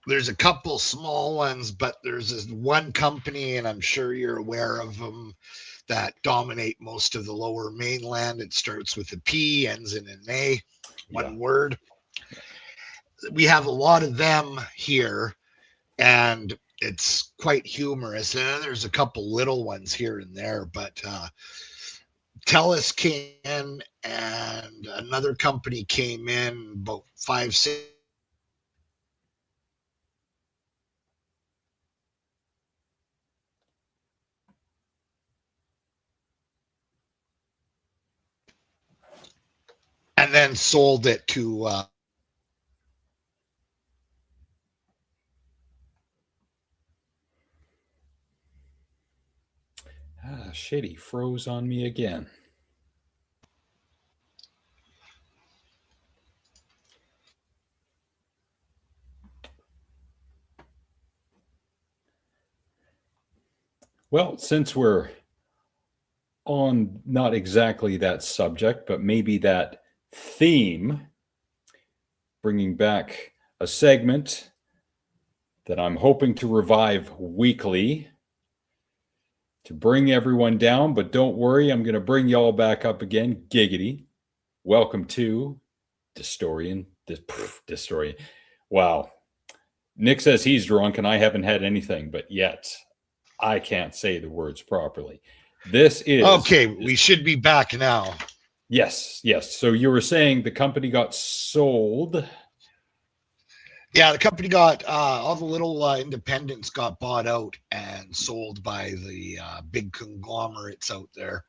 there's a couple small ones, but there's this one company, and I'm sure you're aware of them, that dominate most of the lower mainland. It starts with a P, ends in an A, one word. We have a lot of them here, and it's quite humorous. And there's a couple little ones here and there, but TELUS came in, and another company came in about 5, 6. And then sold it to shit, he froze on me again. Well, since we're on not exactly that subject, but maybe that theme, bringing back a segment that I'm hoping to revive weekly to bring everyone down, but don't worry, I'm going to bring y'all back up again. Giggity. Welcome to Distorian. Wow. Nick says he's drunk and I haven't had anything, but yet I can't say the words properly. This is... Okay, we should be back now. Yes. So you were saying the company got sold. Yeah, the company got, all the little independents got bought out and sold by the big conglomerates out there.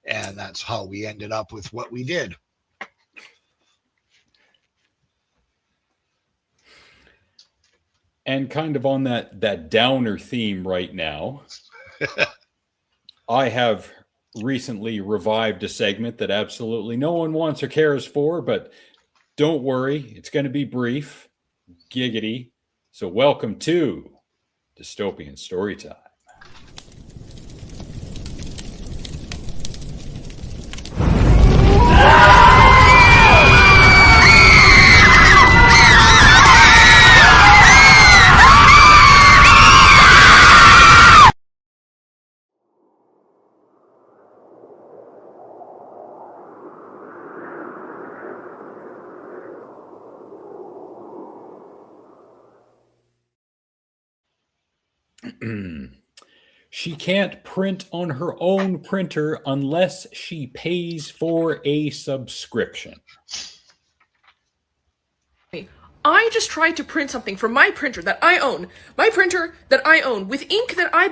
And that's how we ended up with what we did. And kind of on that downer theme right now, I have recently revived a segment that absolutely no one wants or cares for, but don't worry, it's going to be brief. Giggity. So welcome to Dystopian Storytime. She can't print on her own printer unless she pays for a subscription. I just tried to print something from my printer that I own. My printer that I own with ink that I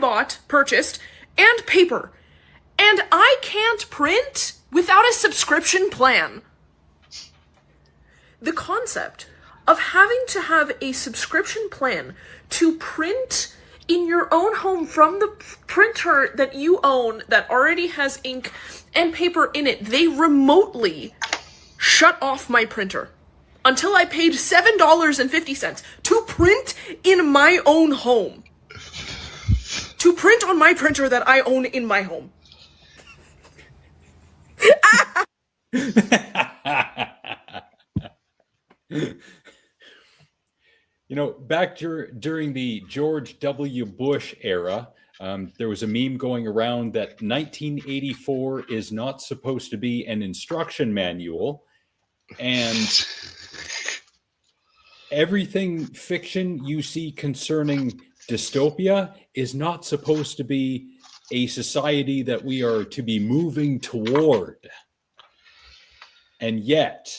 purchased, and paper. And I can't print without a subscription plan. The concept of having to have a subscription plan to print in your own home from the printer that you own that already has ink and paper in it, they remotely shut off my printer until I paid $7.50 to print in my own home. To print on my printer that I own in my home. You know, back during the George W. Bush era, there was a meme going around that 1984 is not supposed to be an instruction manual, and everything fiction you see concerning dystopia is not supposed to be a society that we are to be moving toward. And yet,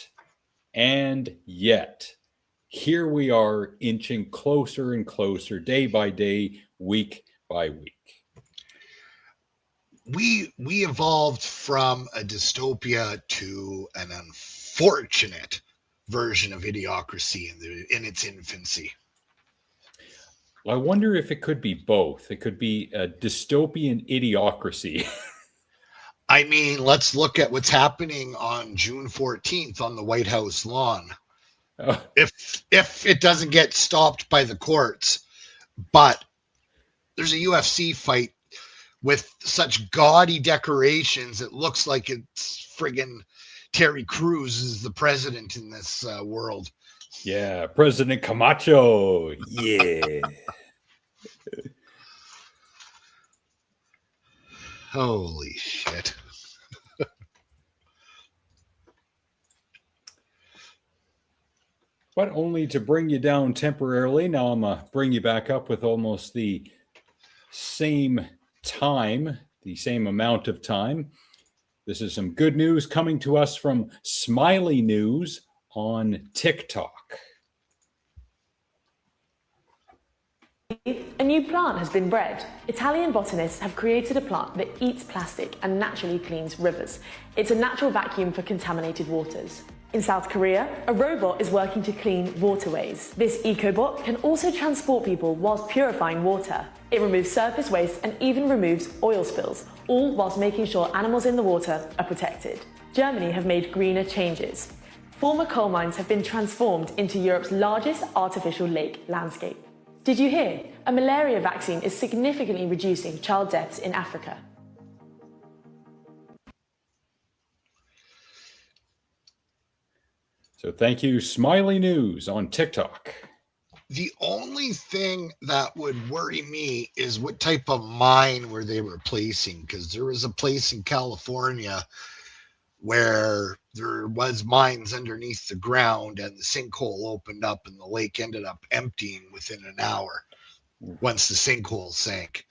here we are inching closer and closer, day by day, week by week. We evolved from a dystopia to an unfortunate version of idiocracy in its infancy. Well, I wonder if it could be both. It could be a dystopian idiocracy. I mean, let's look at what's happening on June 14th on the White House lawn. If it doesn't get stopped by the courts, but there's a UFC fight with such gaudy decorations, it looks like it's friggin' Terry Crews is the president in this world. Yeah, President Camacho. Yeah. Holy shit. But only to bring you down temporarily. Now I'm going to bring you back up with almost the same time, the same amount of time. This is some good news coming to us from Smiley News on TikTok. A new plant has been bred. Italian botanists have created a plant that eats plastic and naturally cleans rivers. It's a natural vacuum for contaminated waters. In South Korea, a robot is working to clean waterways. This ecobot can also transport people whilst purifying water. It removes surface waste and even removes oil spills, all whilst making sure animals in the water are protected. Germany have made greener changes. Former coal mines have been transformed into Europe's largest artificial lake landscape. Did you hear? A malaria vaccine is significantly reducing child deaths in Africa. So thank you, Smiley News on TikTok. The only thing that would worry me is what type of mine were they replacing, because there was a place in California where there was mines underneath the ground and the sinkhole opened up and the lake ended up emptying within an hour once the sinkhole sank.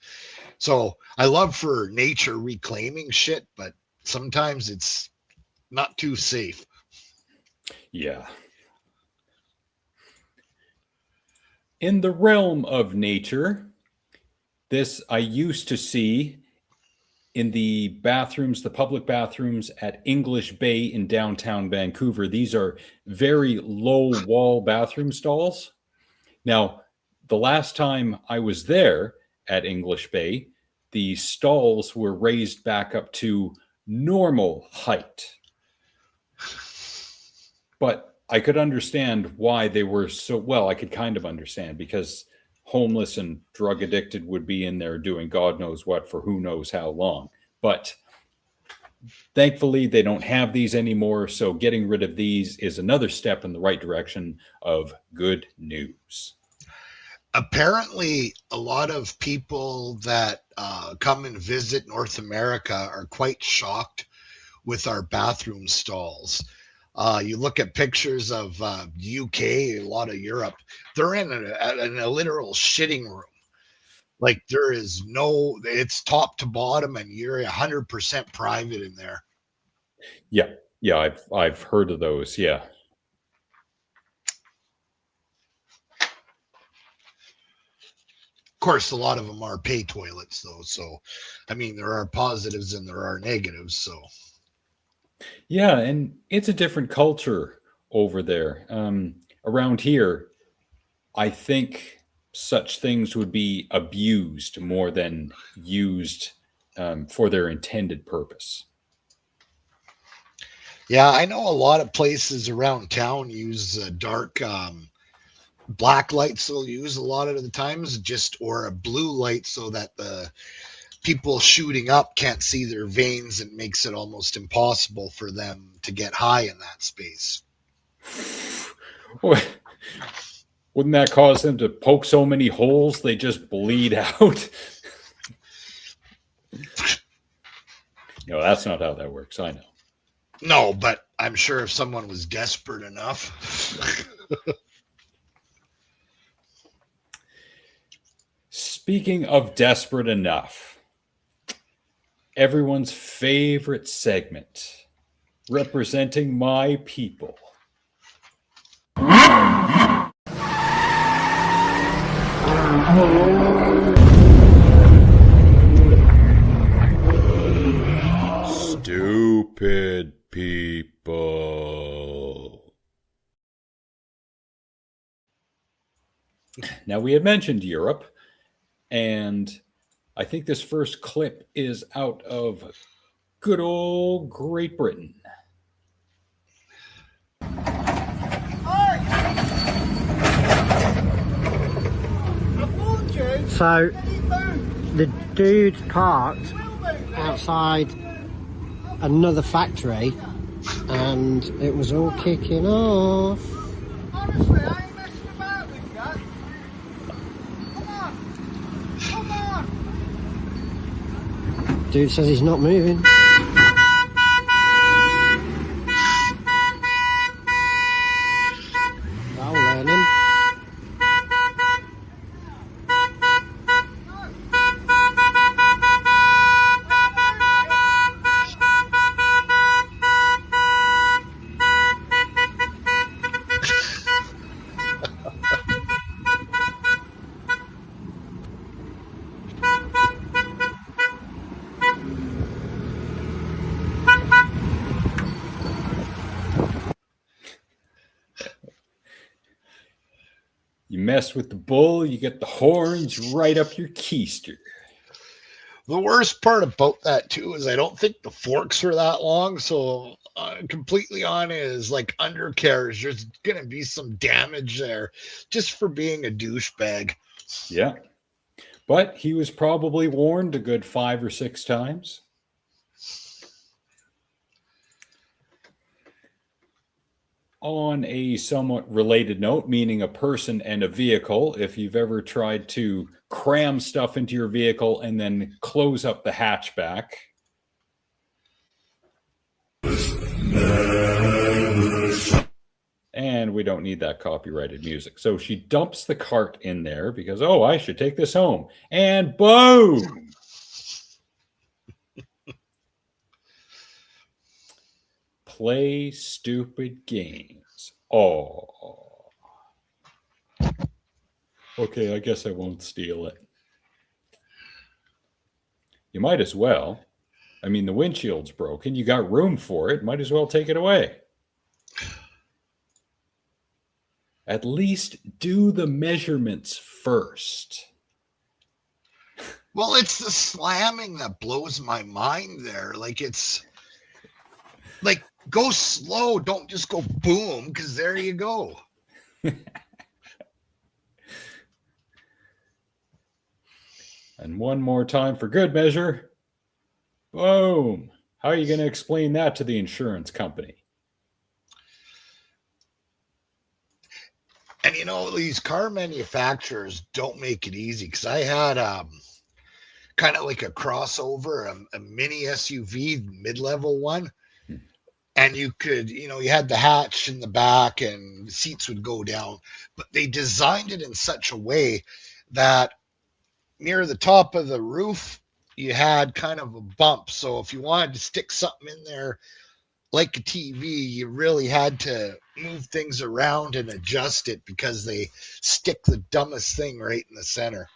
So I love for nature reclaiming shit, but sometimes it's not too safe. Yeah. In the realm of nature, this I used to see in the bathrooms, the public bathrooms at English Bay in downtown Vancouver. These are very low wall bathroom stalls. Now, the last time I was there at English Bay, the stalls were raised back up to normal height. But I could understand why they were so, well, I could kind of understand, because homeless and drug addicted would be in there doing God knows what for who knows how long. But thankfully, they don't have these anymore. So getting rid of these is another step in the right direction of good news. Apparently, a lot of people that come and visit North America are quite shocked with our bathroom stalls. You look at pictures of UK, a lot of Europe, they're in a literal shitting room. Like there is no, it's top to bottom, and you're 100% private in there. Yeah, I've heard of those. Yeah. Of course, a lot of them are pay toilets, though. So, I mean, there are positives and there are negatives. So, Yeah, and it's a different culture over there. Around here, I think such things would be abused more than used for their intended purpose. yeah, I know a lot of places around town use dark black lights. They'll use a lot of the times, just or a blue light, so that the people shooting up can't see their veins, and makes it almost impossible for them to get high in that space. Wouldn't that cause them to poke so many holes they just bleed out? No, that's not how that works. I know. No, but I'm sure if someone was desperate enough. Speaking of desperate enough, everyone's favorite segment, representing my people. Stupid people. Now, we had mentioned Europe, and I think this first clip is out of good old Great Britain. So the dude parked outside another factory and it was all kicking off. Honestly, I ain't messing about with you. Come on. Come on. Dude says he's not moving. Well, learning. You mess with the bull, you get the horns right up your keister. The worst part about that too is I don't think the forks are that long. So completely on is like undercarriage. There's gonna be some damage there just for being a douchebag. Yeah. But he was probably warned a good 5 or 6 times. On a somewhat related note, meaning a person and a vehicle, if you've ever tried to cram stuff into your vehicle and then close up the hatchback. And we don't need that copyrighted music. So she dumps the cart in there because, oh, I should take this home. And boom! Play stupid games. Oh. Okay, I guess I won't steal it. You might as well. I mean, the windshield's broken. You got room for it. Might as well take it away. At least do the measurements first. Well, it's the slamming that blows my mind there. Like, it's like, go slow. Don't just go boom, because there you go. And one more time for good measure. Boom. How are you going to explain that to the insurance company? And you know, these car manufacturers don't make it easy, because I had kind of like a crossover, a mini SUV mid-level one. And you could, you know, you had the hatch in the back and the seats would go down, but they designed it in such a way that near the top of the roof, you had kind of a bump. So if you wanted to stick something in there like a TV, you really had to move things around and adjust it, because they stick the dumbest thing right in the center.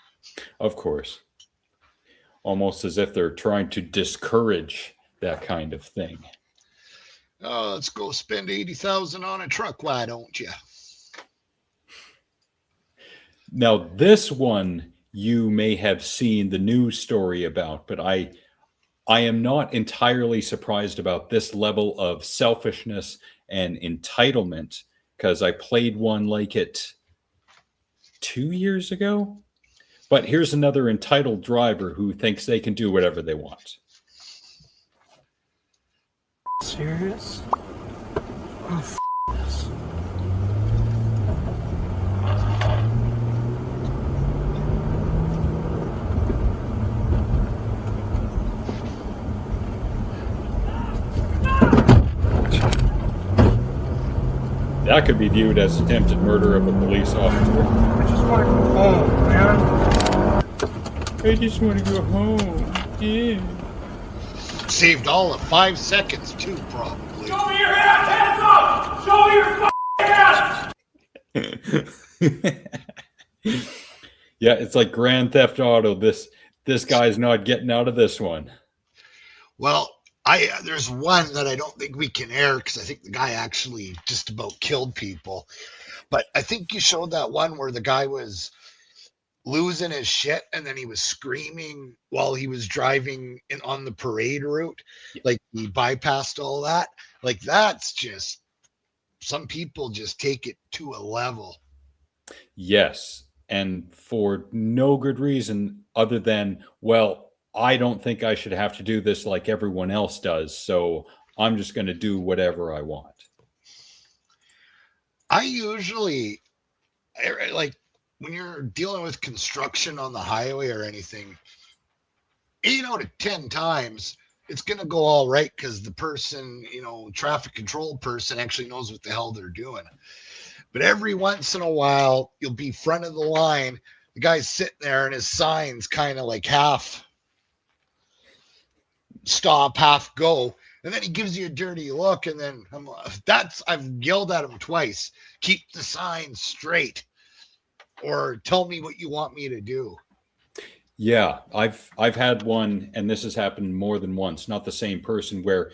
Of course. Almost as if they're trying to discourage that kind of thing. Oh, let's go spend $80,000 on a truck. Why don't you? Now, this one you may have seen the news story about, but I am not entirely surprised about this level of selfishness and entitlement, because I played one like it 2 years ago. But here's another entitled driver who thinks they can do whatever they want. Serious? Oh, this. That could be viewed as attempted murder of a police officer. I just want to go home, man. I just want to go home. Yeah. Saved all of 5 seconds, too, probably. Show me your ass! Hands up! Show me your ass! Yeah, it's like Grand Theft Auto. This guy's not getting out of this one. Well, there's one that I don't think we can air, because I think the guy actually just about killed people. But I think you showed that one where the guy was losing his shit and then he was screaming while he was driving on the parade route. Like, he bypassed all that. Like, that's just, some people just take it to a level. Yes, and for no good reason other than, well, I don't think I should have to do this like everyone else does, so I'm just going to do whatever I want. I usually, like, when you're dealing with construction on the highway or anything, 8 out of 10 times, it's going to go all right, because the person, you know, traffic control person actually knows what the hell they're doing. But every once in a while, you'll be front of the line. The guy's sitting there and his sign's kind of like half stop, half go. And then he gives you a dirty look. And then I've yelled at him twice. Keep the sign straight, or tell me what you want me to do. Yeah, I've had one, and this has happened more than once, not the same person, where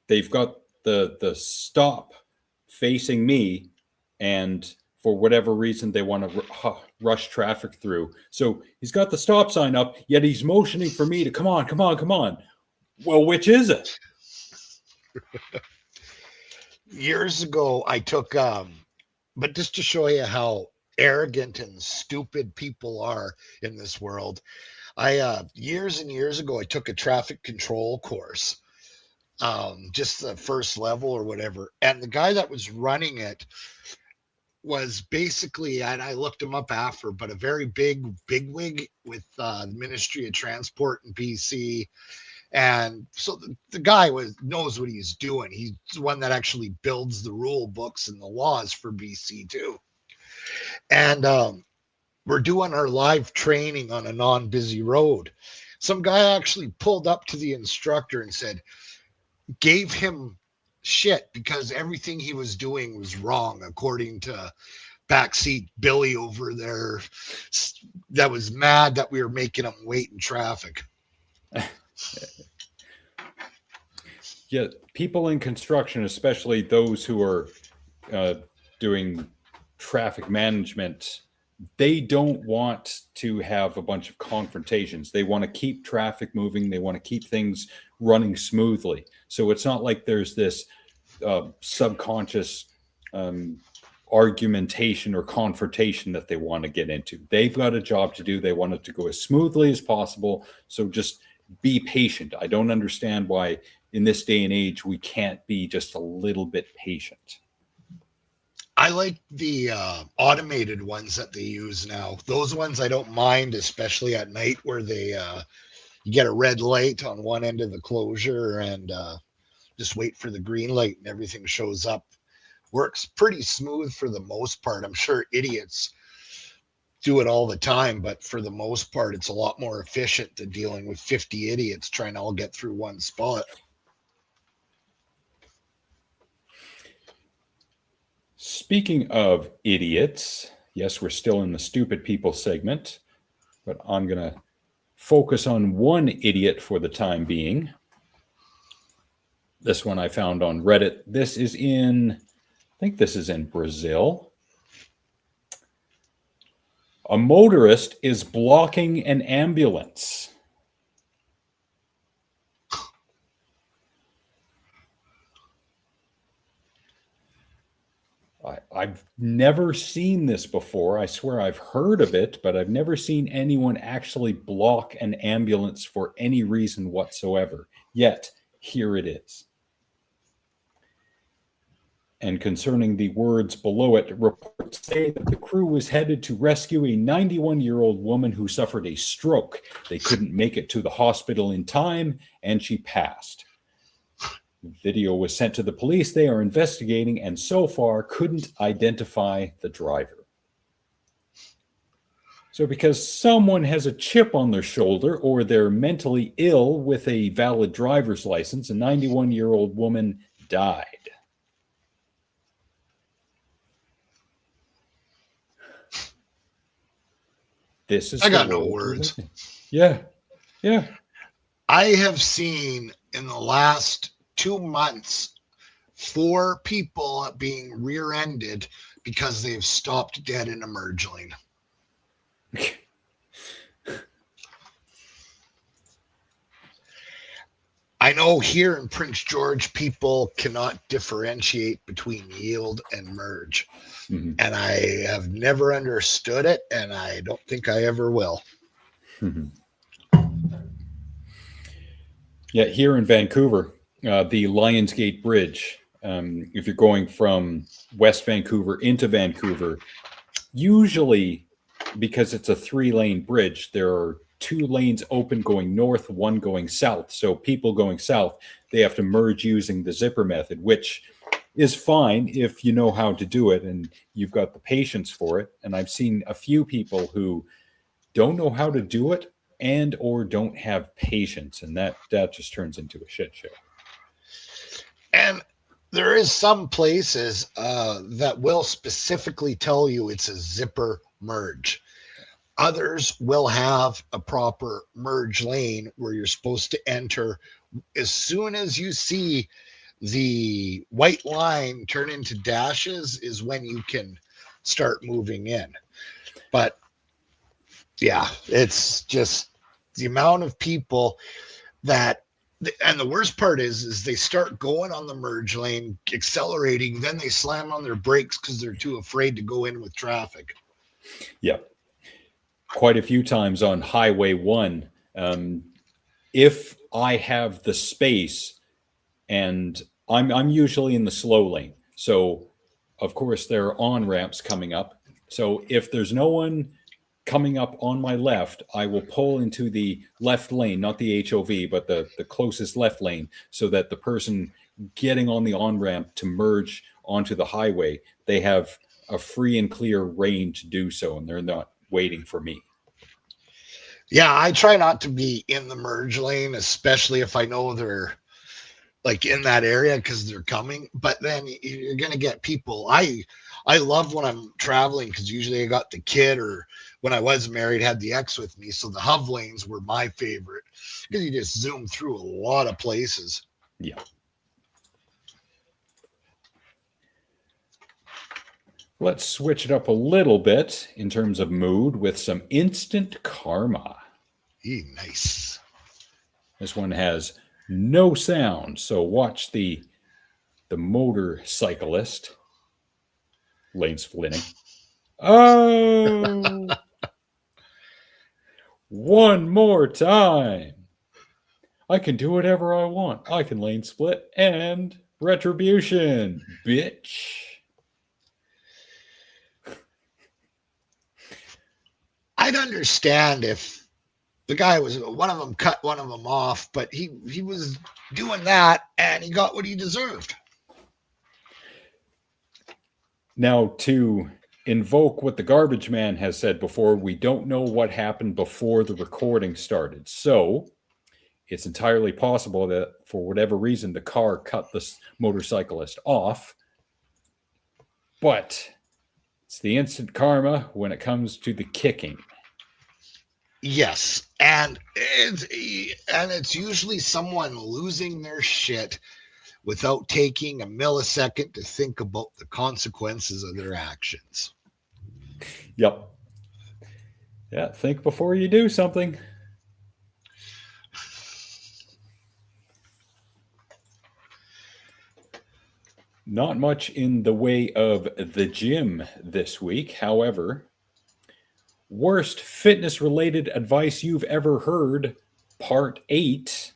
they've got the stop facing me, and for whatever reason they want to rush traffic through. So he's got the stop sign up, yet he's motioning for me to come on, come on, come on. Well, which is it? Years ago, I took, but just to show you how arrogant and stupid people are in this world, years and years ago, I took a traffic control course. just the first level or whatever. And the guy that was running it was basically, and I looked him up after, but a very bigwig with the Ministry of Transport in BC. And so the guy knows what he's doing. He's the one that actually builds the rule books and the laws for BC too. And we're doing our live training on a non-busy road. Some guy actually pulled up to the instructor and gave him shit because everything he was doing was wrong, according to backseat Billy over there that was mad that we were making him wait in traffic. Yeah, people in construction, especially those who are doing traffic management, they don't want to have a bunch of confrontations. They want to keep traffic moving. They want to keep things running smoothly. So it's not like there's this subconscious argumentation or confrontation that they want to get into. They've got a job to do. They want it to go as smoothly as possible. So just be patient. I don't understand why in this day and age we can't be just a little bit patient. I like the automated ones that they use now. Those ones I don't mind, especially at night where you get a red light on one end of the closure and just wait for the green light and everything shows up. Works pretty smooth for the most part. I'm sure idiots do it all the time, but for the most part, it's a lot more efficient than dealing with 50 idiots trying to all get through one spot. Speaking of idiots, yes, we're still in the stupid people segment, but I'm going to focus on one idiot for the time being. This one I found on Reddit. This is I think this is in Brazil. A motorist is blocking an ambulance. I've never seen this before. I swear I've heard of it, but I've never seen anyone actually block an ambulance for any reason whatsoever. Yet, here it is. And concerning the words below it, reports say that the crew was headed to rescue a 91-year-old woman who suffered a stroke. They couldn't make it to the hospital in time, and she passed. Video was sent to the police. They are investigating and so far couldn't identify the driver. So because someone has a chip on their shoulder or they're mentally ill with a valid driver's license, a 91-year-old woman died. This is I got no words. Yeah. Yeah. I have seen in the last 2 months 4 people being rear-ended because they've stopped dead in a merge lane. I know here in Prince George, people cannot differentiate between yield and merge. Mm-hmm. And I have never understood it, and I don't think I ever will. Mm-hmm. Yeah, here in Vancouver, the Lionsgate Bridge, if you're going from West Vancouver into Vancouver, usually because it's a 3-lane bridge, there are 2 lanes open going north, 1 going south. So people going south, they have to merge using the zipper method, which is fine if you know how to do it and you've got the patience for it. And I've seen a few people who don't know how to do it and or don't have patience, and that just turns into a shit show. And there is some places that will specifically tell you it's a zipper merge. Others will have a proper merge lane where you're supposed to enter. As soon as you see the white line turn into dashes is when you can start moving in. But yeah, it's just the amount of people that, and the worst part is they start going on the merge lane, accelerating, then they slam on their brakes because they're too afraid to go in with traffic. Yeah. Quite a few times on Highway 1, if I have the space and I'm usually in the slow lane. So, of course, there are on-ramps coming up. So if there's no one coming up on my left, I will pull into the left lane, not the HOV, but the closest left lane, so that the person getting on the on-ramp to merge onto the highway, they have a free and clear lane to do so, and they're not waiting for me. Yeah, I try not to be in the merge lane, especially if I know they're like in that area because they're coming. But then you're gonna get people. I love when I'm traveling because usually I got the kid, or when I was married had the ex with me, so the hub lanes were my favorite because you just zoom through a lot of places. Yeah. Let's switch it up a little bit in terms of mood with some instant karma. Nice. This one has no sound, so watch the motorcyclist lane splitting. Oh, one more time. I can do whatever I want. I can lane split and retribution, bitch. I'd understand if the guy was, one of them cut one of them off, but he was doing that and he got what he deserved. Now, to invoke what the garbage man has said before, we don't know what happened before the recording started. So it's entirely possible that for whatever reason, the car cut the motorcyclist off. But it's the instant karma when it comes to the kicking. Yes, and it's usually someone losing their shit without taking a millisecond to think about the consequences of their actions. Yep. Yeah, think before you do something. Not much in the way of the gym this week. However, worst fitness-related advice you've ever heard, part 8.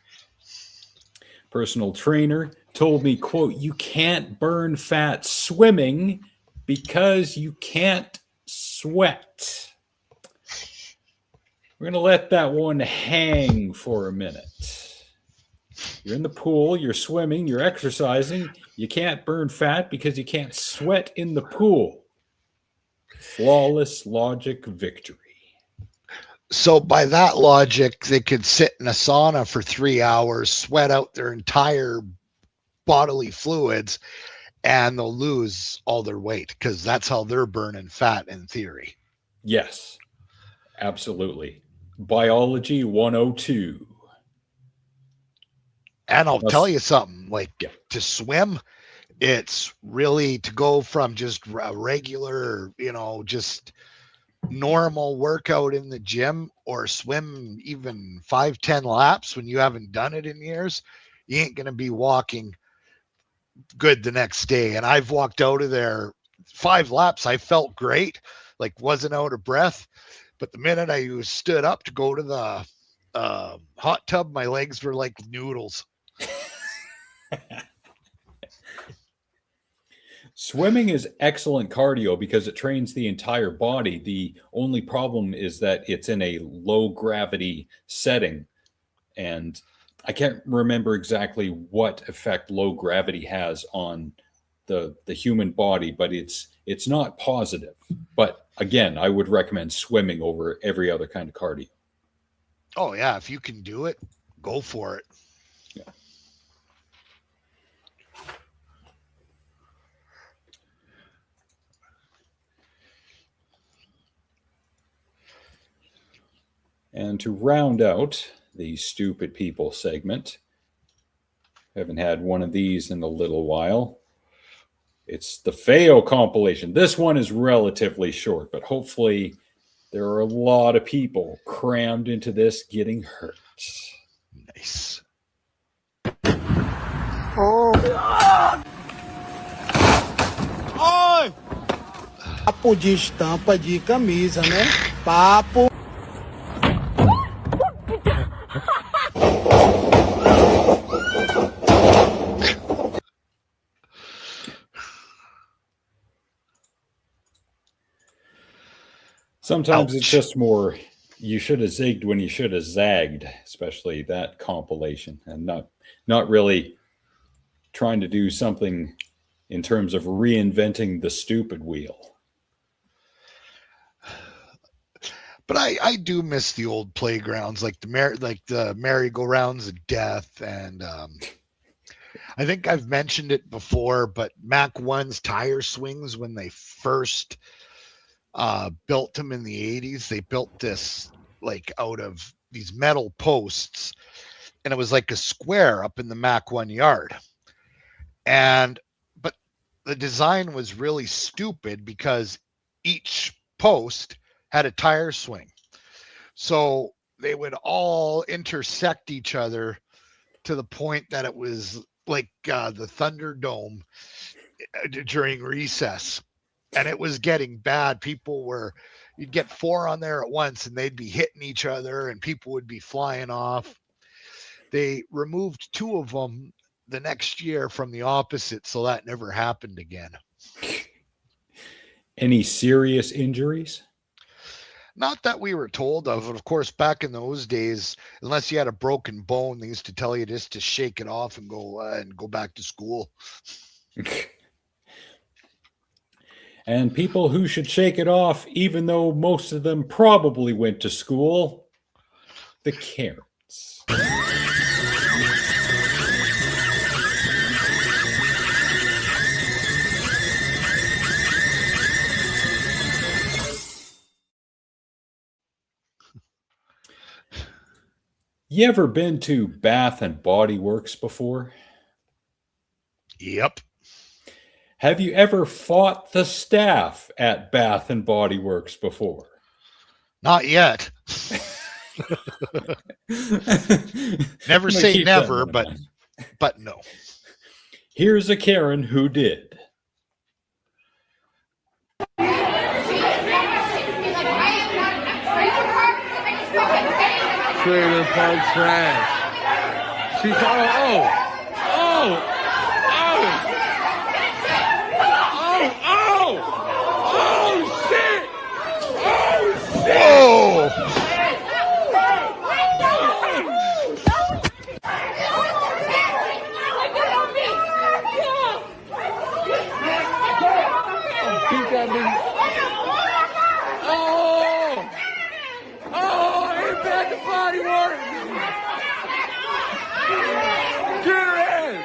Personal trainer told me, quote, "You can't burn fat swimming because you can't sweat." We're going to let that one hang for a minute. You're in the pool, you're swimming, you're exercising. You can't burn fat because you can't sweat in the pool. Flawless logic victory. So by that logic, they could sit in a sauna for 3 hours, sweat out their entire bodily fluids, and they'll lose all their weight because that's how they're burning fat in theory. Yes, absolutely. Biology 102. And I'll tell you something, like to swim, it's really to go from just a regular, just normal workout in the gym or swim even 5-10 laps when you haven't done it in years, you ain't going to be walking good the next day. And I've walked out of there 5 laps. I felt great, like wasn't out of breath. But the minute I stood up to go to the hot tub, my legs were like noodles. Swimming is excellent cardio because it trains the entire body. The only problem is that it's in a low gravity setting. And I can't remember exactly what effect low gravity has on the human body, but it's not positive. But again, I would recommend swimming over every other kind of cardio. Oh yeah, if you can do it, go for it. Yeah. And to round out the stupid people segment, haven't had one of these in a little while. It's the Feo compilation. This one is relatively short, but hopefully there are a lot of people crammed into this getting hurt. Nice. Oh. Oi! Papo de estampa de camisa, né? Papo. Sometimes it's Ouch. just more, you should have zigged when you should have zagged, especially that compilation, and not really trying to do something in terms of reinventing the stupid wheel. But I do miss the old playgrounds, like the merry-go-rounds of death, and I think I've mentioned it before, but Mach 1's tire swings, when they first built them in the 80s, they built this like out of these metal posts, and it was like a square up in the Mach 1 yard. But the design was really stupid because each post had a tire swing. So they would all intersect each other to the point that it was like the Thunderdome during recess. And it was getting bad. You'd get 4 on there at once and they'd be hitting each other and people would be flying off. They removed 2 of them the next year from the opposite, so that never happened again. Any serious injuries? Not that we were told of. Of course, back in those days, unless you had a broken bone, they used to tell you just to shake it off and go back to school. And people who should shake it off, even though most of them probably went to school, the Karens. You ever been to Bath and Body Works before? Yep. Have you ever fought the staff at Bath and Body Works before? Not yet. Never say never, but no. Here's a Karen who did. Trailer park trash. She's oh. Whoa! Ain't Bath and Body Works. Get her ass.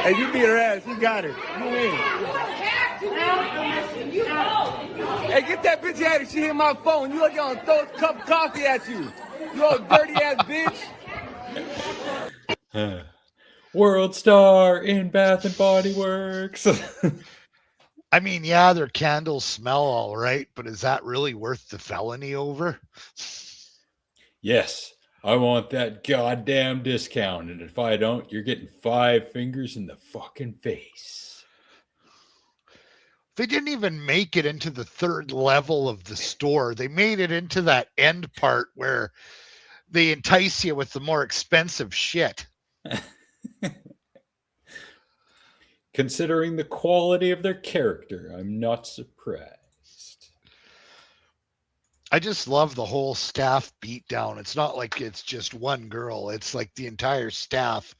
Hey, you beat her ass. You got her. You win. Hey, get that bitch out of here. She hit my phone. You look gonna throw a cup of coffee at you. You old dirty ass bitch. World star in Bath and Body Works. I mean, yeah, their candles smell all right, but is that really worth the felony over? Yes, I want that goddamn discount, and if I don't, you're getting 5 fingers in the fucking face. They didn't even make it into the 3rd level of the store. They made it into that end part where they entice you with the more expensive shit. Considering the quality of their character, I'm not surprised. I just love the whole staff beatdown. It's not like it's just one girl. It's like the entire staff,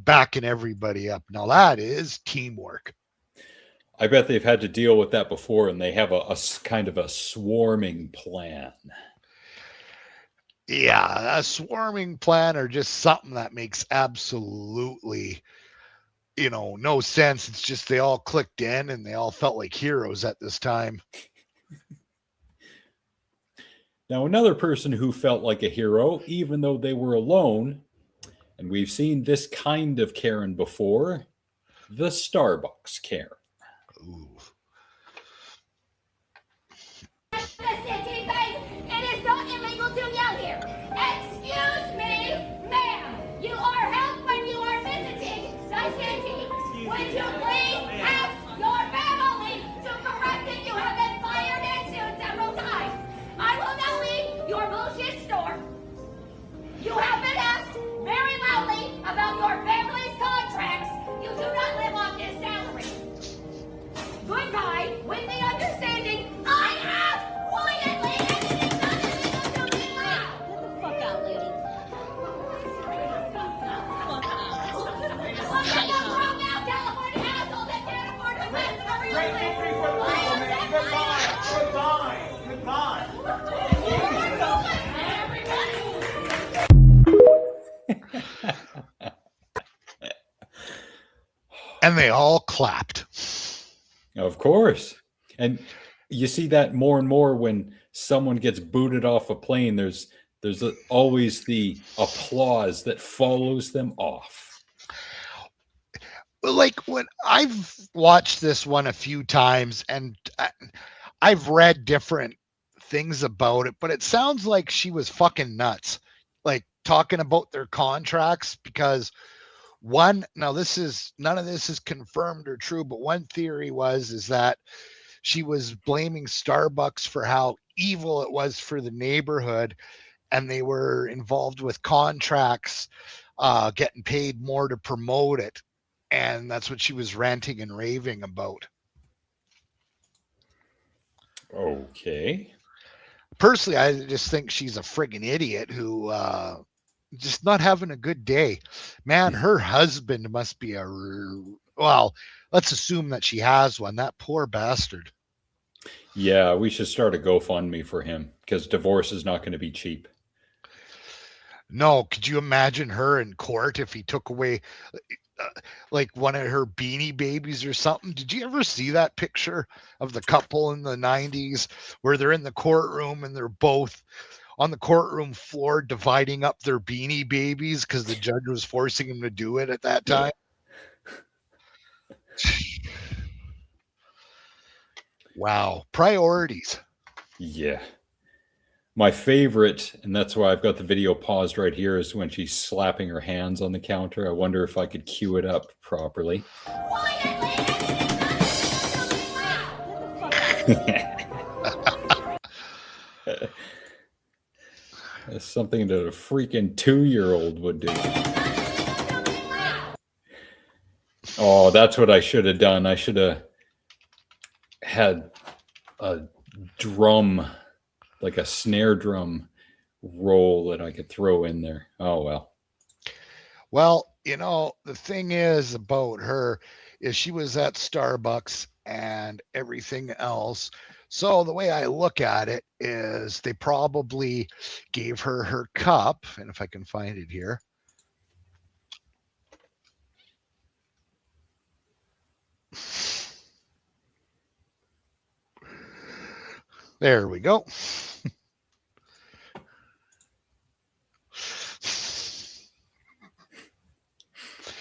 backing everybody up. Now that is teamwork. I bet they've had to deal with that before, and they have a kind of a swarming plan. Yeah, a swarming plan or just something that makes absolutely, no sense. It's just they all clicked in and they all felt like heroes at this time. Now, another person who felt like a hero, even though they were alone, and we've seen this kind of Karen before, the Starbucks Karen. Ooh. It is not illegal to yell here. Excuse me, ma'am. You are helped when you are visiting the city. Would you please ask your family to correct it? You have been fired into several times. I will now leave your bullshit store. You have been asked very loudly about your family's contracts. You do not live on this salary. Goodbye with the understanding I have quietly exited the building now. Get the fuck out, lady. Look at the broke out California asshole that can't afford to rent for real estate. Goodbye. And they all clapped. Of course. And you see that more and more when someone gets booted off a plane. There's always the applause that follows them off. Like when I've watched this one a few times and I've read different things about it, but it sounds like she was fucking nuts. Like talking about their contracts, because none of this is confirmed or true, but one theory is that she was blaming Starbucks for how evil it was for the neighborhood, and they were involved with contracts, getting paid more to promote it, and that's what she was ranting and raving about. Okay. Personally, I just think she's a friggin' idiot who just not having a good day. Man, her husband must be well, let's assume that she has one. That poor bastard. Yeah, we should start a GoFundMe for him, because divorce is not going to be cheap. No, could you imagine her in court if he took away like one of her Beanie Babies or something? Did you ever see that picture of the couple in the 90s where they're in the courtroom and they're both on the courtroom floor dividing up their Beanie Babies because the judge was forcing them to do it at that time? Wow. Priorities. Yeah. My favorite, and that's why I've got the video paused right here, is when she's slapping her hands on the counter. I wonder if I could cue it up properly. That's something that a freaking 2-year-old would do. Oh, that's what I should have done. I should have had a drum, like a snare drum roll that I could throw in there. Oh, well. Well, you know, the thing is about her is she was at Starbucks and everything else. So the way I look at it is they probably gave her her cup. And if I can find it here. There we go.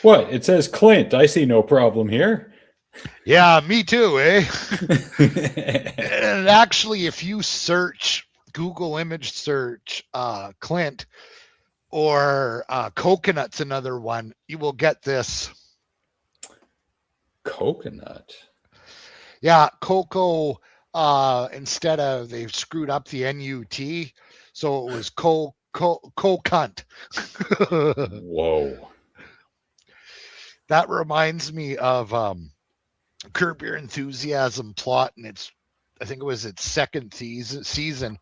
What? It says Clint. I see no problem here. Yeah, me too, eh? And actually, if you search, Google image search Clint or coconut's another one, you will get this. Coconut? Yeah, cocoa, instead of, they've screwed up the NUT, so it was cunt. Whoa. That reminds me of Curb Your Enthusiasm plot, and I think it was its second season.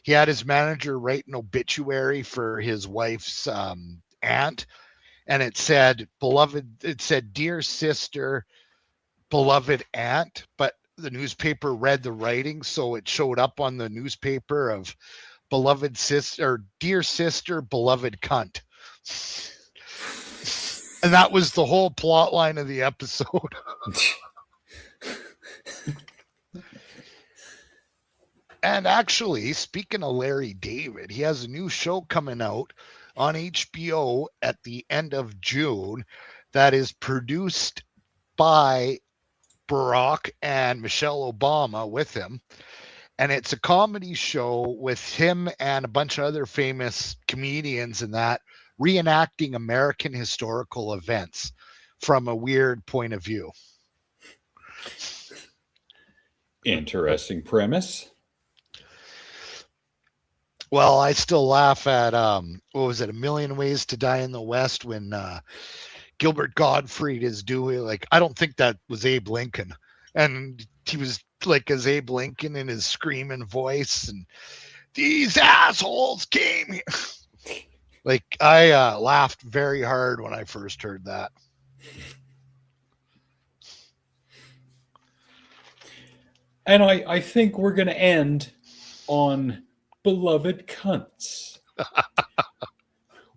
He had his manager write an obituary for his wife's aunt, and it said, dear sister, beloved aunt, but the newspaper read the writing, so it showed up on the newspaper of beloved sister, dear sister, beloved cunt. And that was the whole plot line of the episode. And actually, speaking of Larry David, he has a new show coming out on HBO at the end of June that is produced by Barack and Michelle Obama with him. And it's a comedy show with him and a bunch of other famous comedians in that, reenacting American historical events from a weird point of view. Interesting premise. Well, I still laugh at what was it, A Million Ways to Die in the West, when Gilbert Gottfried is doing, like, I don't think that was Abe Lincoln, And he was like as Abe Lincoln in his screaming voice, and these assholes came here. Like, I laughed very hard when I first heard that. And I think we're going to end on beloved cunts.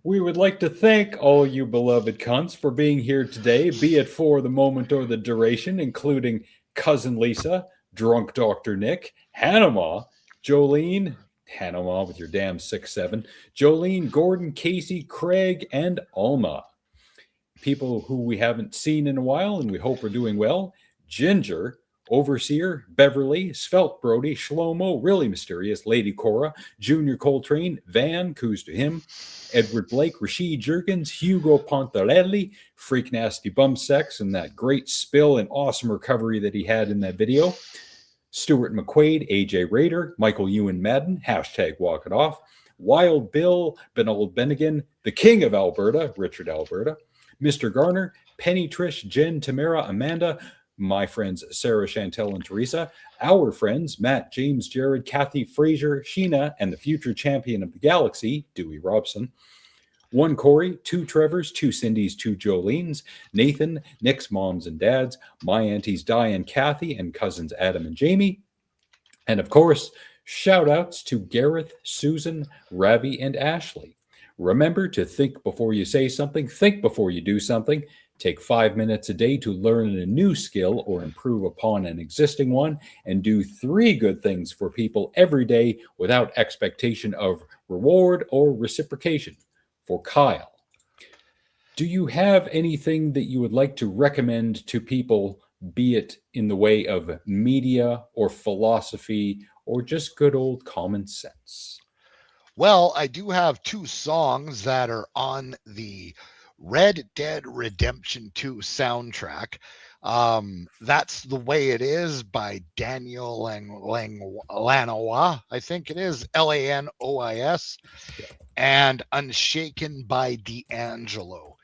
We would like to thank all you beloved cunts for being here today, be it for the moment or the duration, including Cousin Lisa, Drunk Dr. Nick, Hanama, Jolene, Hanama with your damn 6'7", Jolene, Gordon, Casey, Craig, and Alma. People who we haven't seen in a while and we hope are doing well. Ginger, Overseer, Beverly, Svelte Brody, Shlomo, Really Mysterious, Lady Cora, Junior Coltrane, Van, Coos to him, Edward Blake, Rashid Jerkins, Hugo Pontarelli, Freak Nasty Bum Sex, and that great spill and awesome recovery that he had in that video. Stuart McQuaid, AJ Raider, Michael Ewan Madden, hashtag Walk It Off, Wild Bill, Benold Bennigan, the King of Alberta, Richard Alberta, Mr. Garner, Penny, Trish, Jen, Tamara, Amanda, my friends Sarah, Chantel, and Teresa, our friends Matt, James, Jared, Kathy, Fraser, Sheena, and the future champion of the galaxy, Dewey Robson. 1 Corey, 2 Trevors, 2 Cindys, 2 Jolenes, Nathan, Nick's moms and dads, my aunties Di and Kathy, and cousins Adam and Jamie. And of course, shout outs to Gareth, Susan, Ravi, and Ashley. Remember to think before you say something, think before you do something. Take 5 minutes a day to learn a new skill or improve upon an existing one, and do 3 good things for people every day without expectation of reward or reciprocation. For Kyle, do you have anything that you would like to recommend to people, be it in the way of media or philosophy or just good old common sense? Well, I do have 2 songs that are on the Red Dead Redemption 2 soundtrack. That's The Way It Is by Daniel Lanois, I think it is, Lanois, and Unshaken by D'Angelo.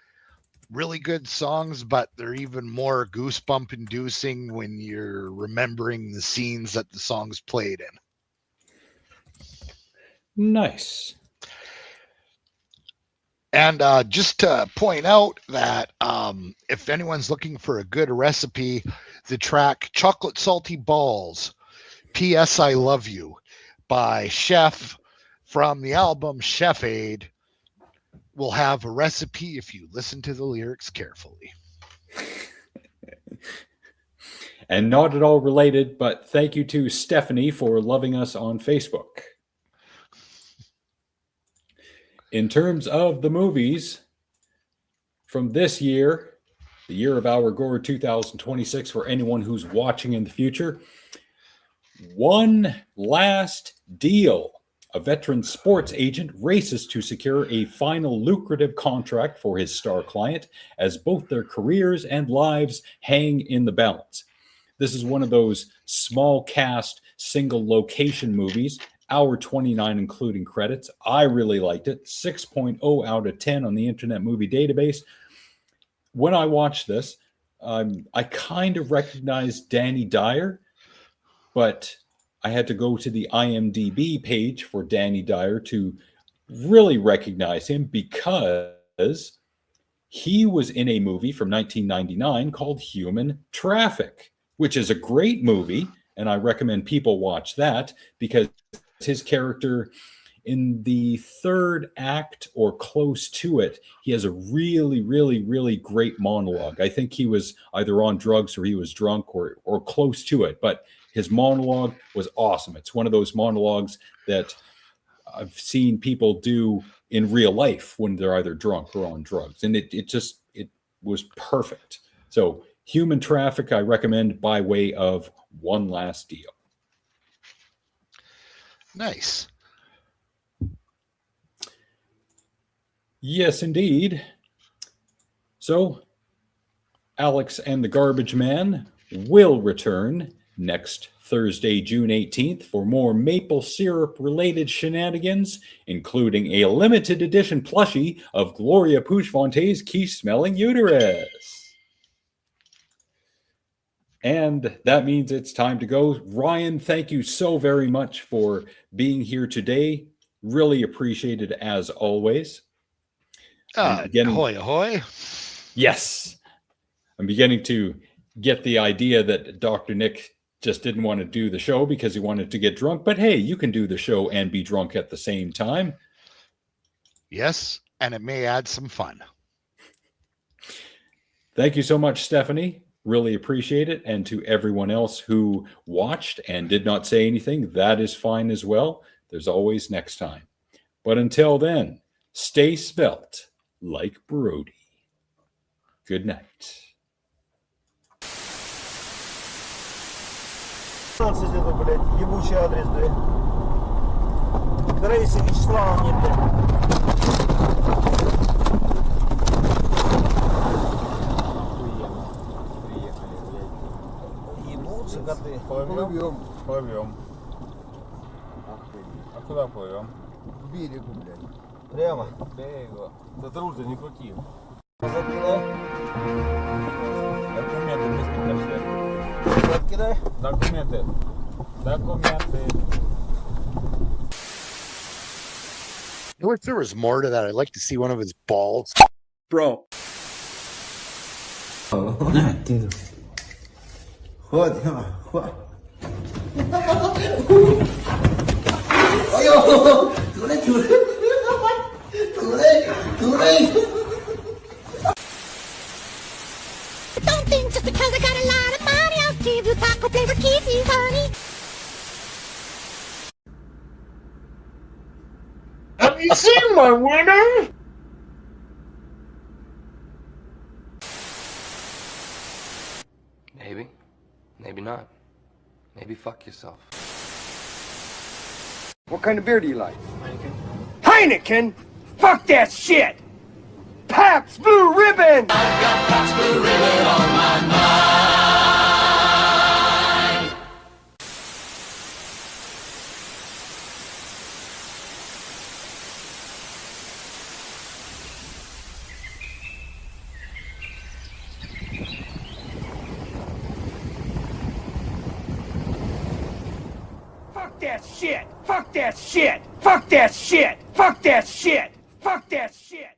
Really good songs, but they're even more goosebump inducing when you're remembering the scenes that the songs played in. Nice. And just to point out that if anyone's looking for a good recipe, the track Chocolate Salty Balls, P.S. I Love You by Chef from the album Chef Aid will have a recipe if you listen to the lyrics carefully. And not at all related, but thank you to Stephanie for loving us on Facebook. In terms of the movies from this year, the year of our Gore 2026, for anyone who's watching in the future, One Last Deal. A veteran sports agent races to secure a final lucrative contract for his star client as both their careers and lives hang in the balance. This is one of those small cast, single location movies, hour 29 including credits. I really liked it. 6.0 out of 10 on the Internet Movie Database. When I watched this, I kind of recognized Danny Dyer, but I had to go to the IMDb page for Danny Dyer to really recognize him, because he was in a movie from 1999 called Human Traffic, which is a great movie, and I recommend people watch that, because his character in the 3rd act or close to it, he has a really, really, really great monologue. I think he was either on drugs or he was drunk or close to it, but his monologue was awesome. It's one of those monologues that I've seen people do in real life when they're either drunk or on drugs. And it was perfect. So Human Traffic, I recommend by way of One Last Deal. Nice. Yes, indeed. So Alex and the Garbage Man will return next Thursday, June 18th, for more maple syrup-related shenanigans, including a limited edition plushie of Gloria Pouchfonte's quiche-smelling uterus. And that means it's time to go. Ryan, thank you so very much for being here today. Really appreciate it as always. Ahoy, ahoy. Yes. I'm beginning to get the idea that Dr. Nick just didn't want to do the show because he wanted to get drunk. But hey, you can do the show and be drunk at the same time. Yes, and it may add some fun. Thank you so much, Stephanie. Really appreciate it. And to everyone else who watched and did not say anything, that is fine as well. There's always next time. But until then, stay svelte like Brody. Good night. Блядь, ебучий адрес, блядь. 3 числа мне, блядь. Ебутся коты. Плывем. А куда плывем? К берегу, блядь. Прямо? К берегу. Да трудно, не крути. Закидай. Документы быстренько все. Закидай. Документы. You know, if there was more to that, I'd like to see one of his balls. Bro. Хватит, хватит. Don't think just because I got a lot of money, I'll give you taco flavor kisses, honey. Have you seen my winner? Maybe. Maybe not. Maybe fuck yourself. What kind of beer do you like? Heineken? Fuck that shit! Pabst Blue Ribbon! I've got Pabst Blue Ribbon on my mind. Fuck that shit! Fuck that shit! Fuck that shit! Fuck that shit! Fuck that shit!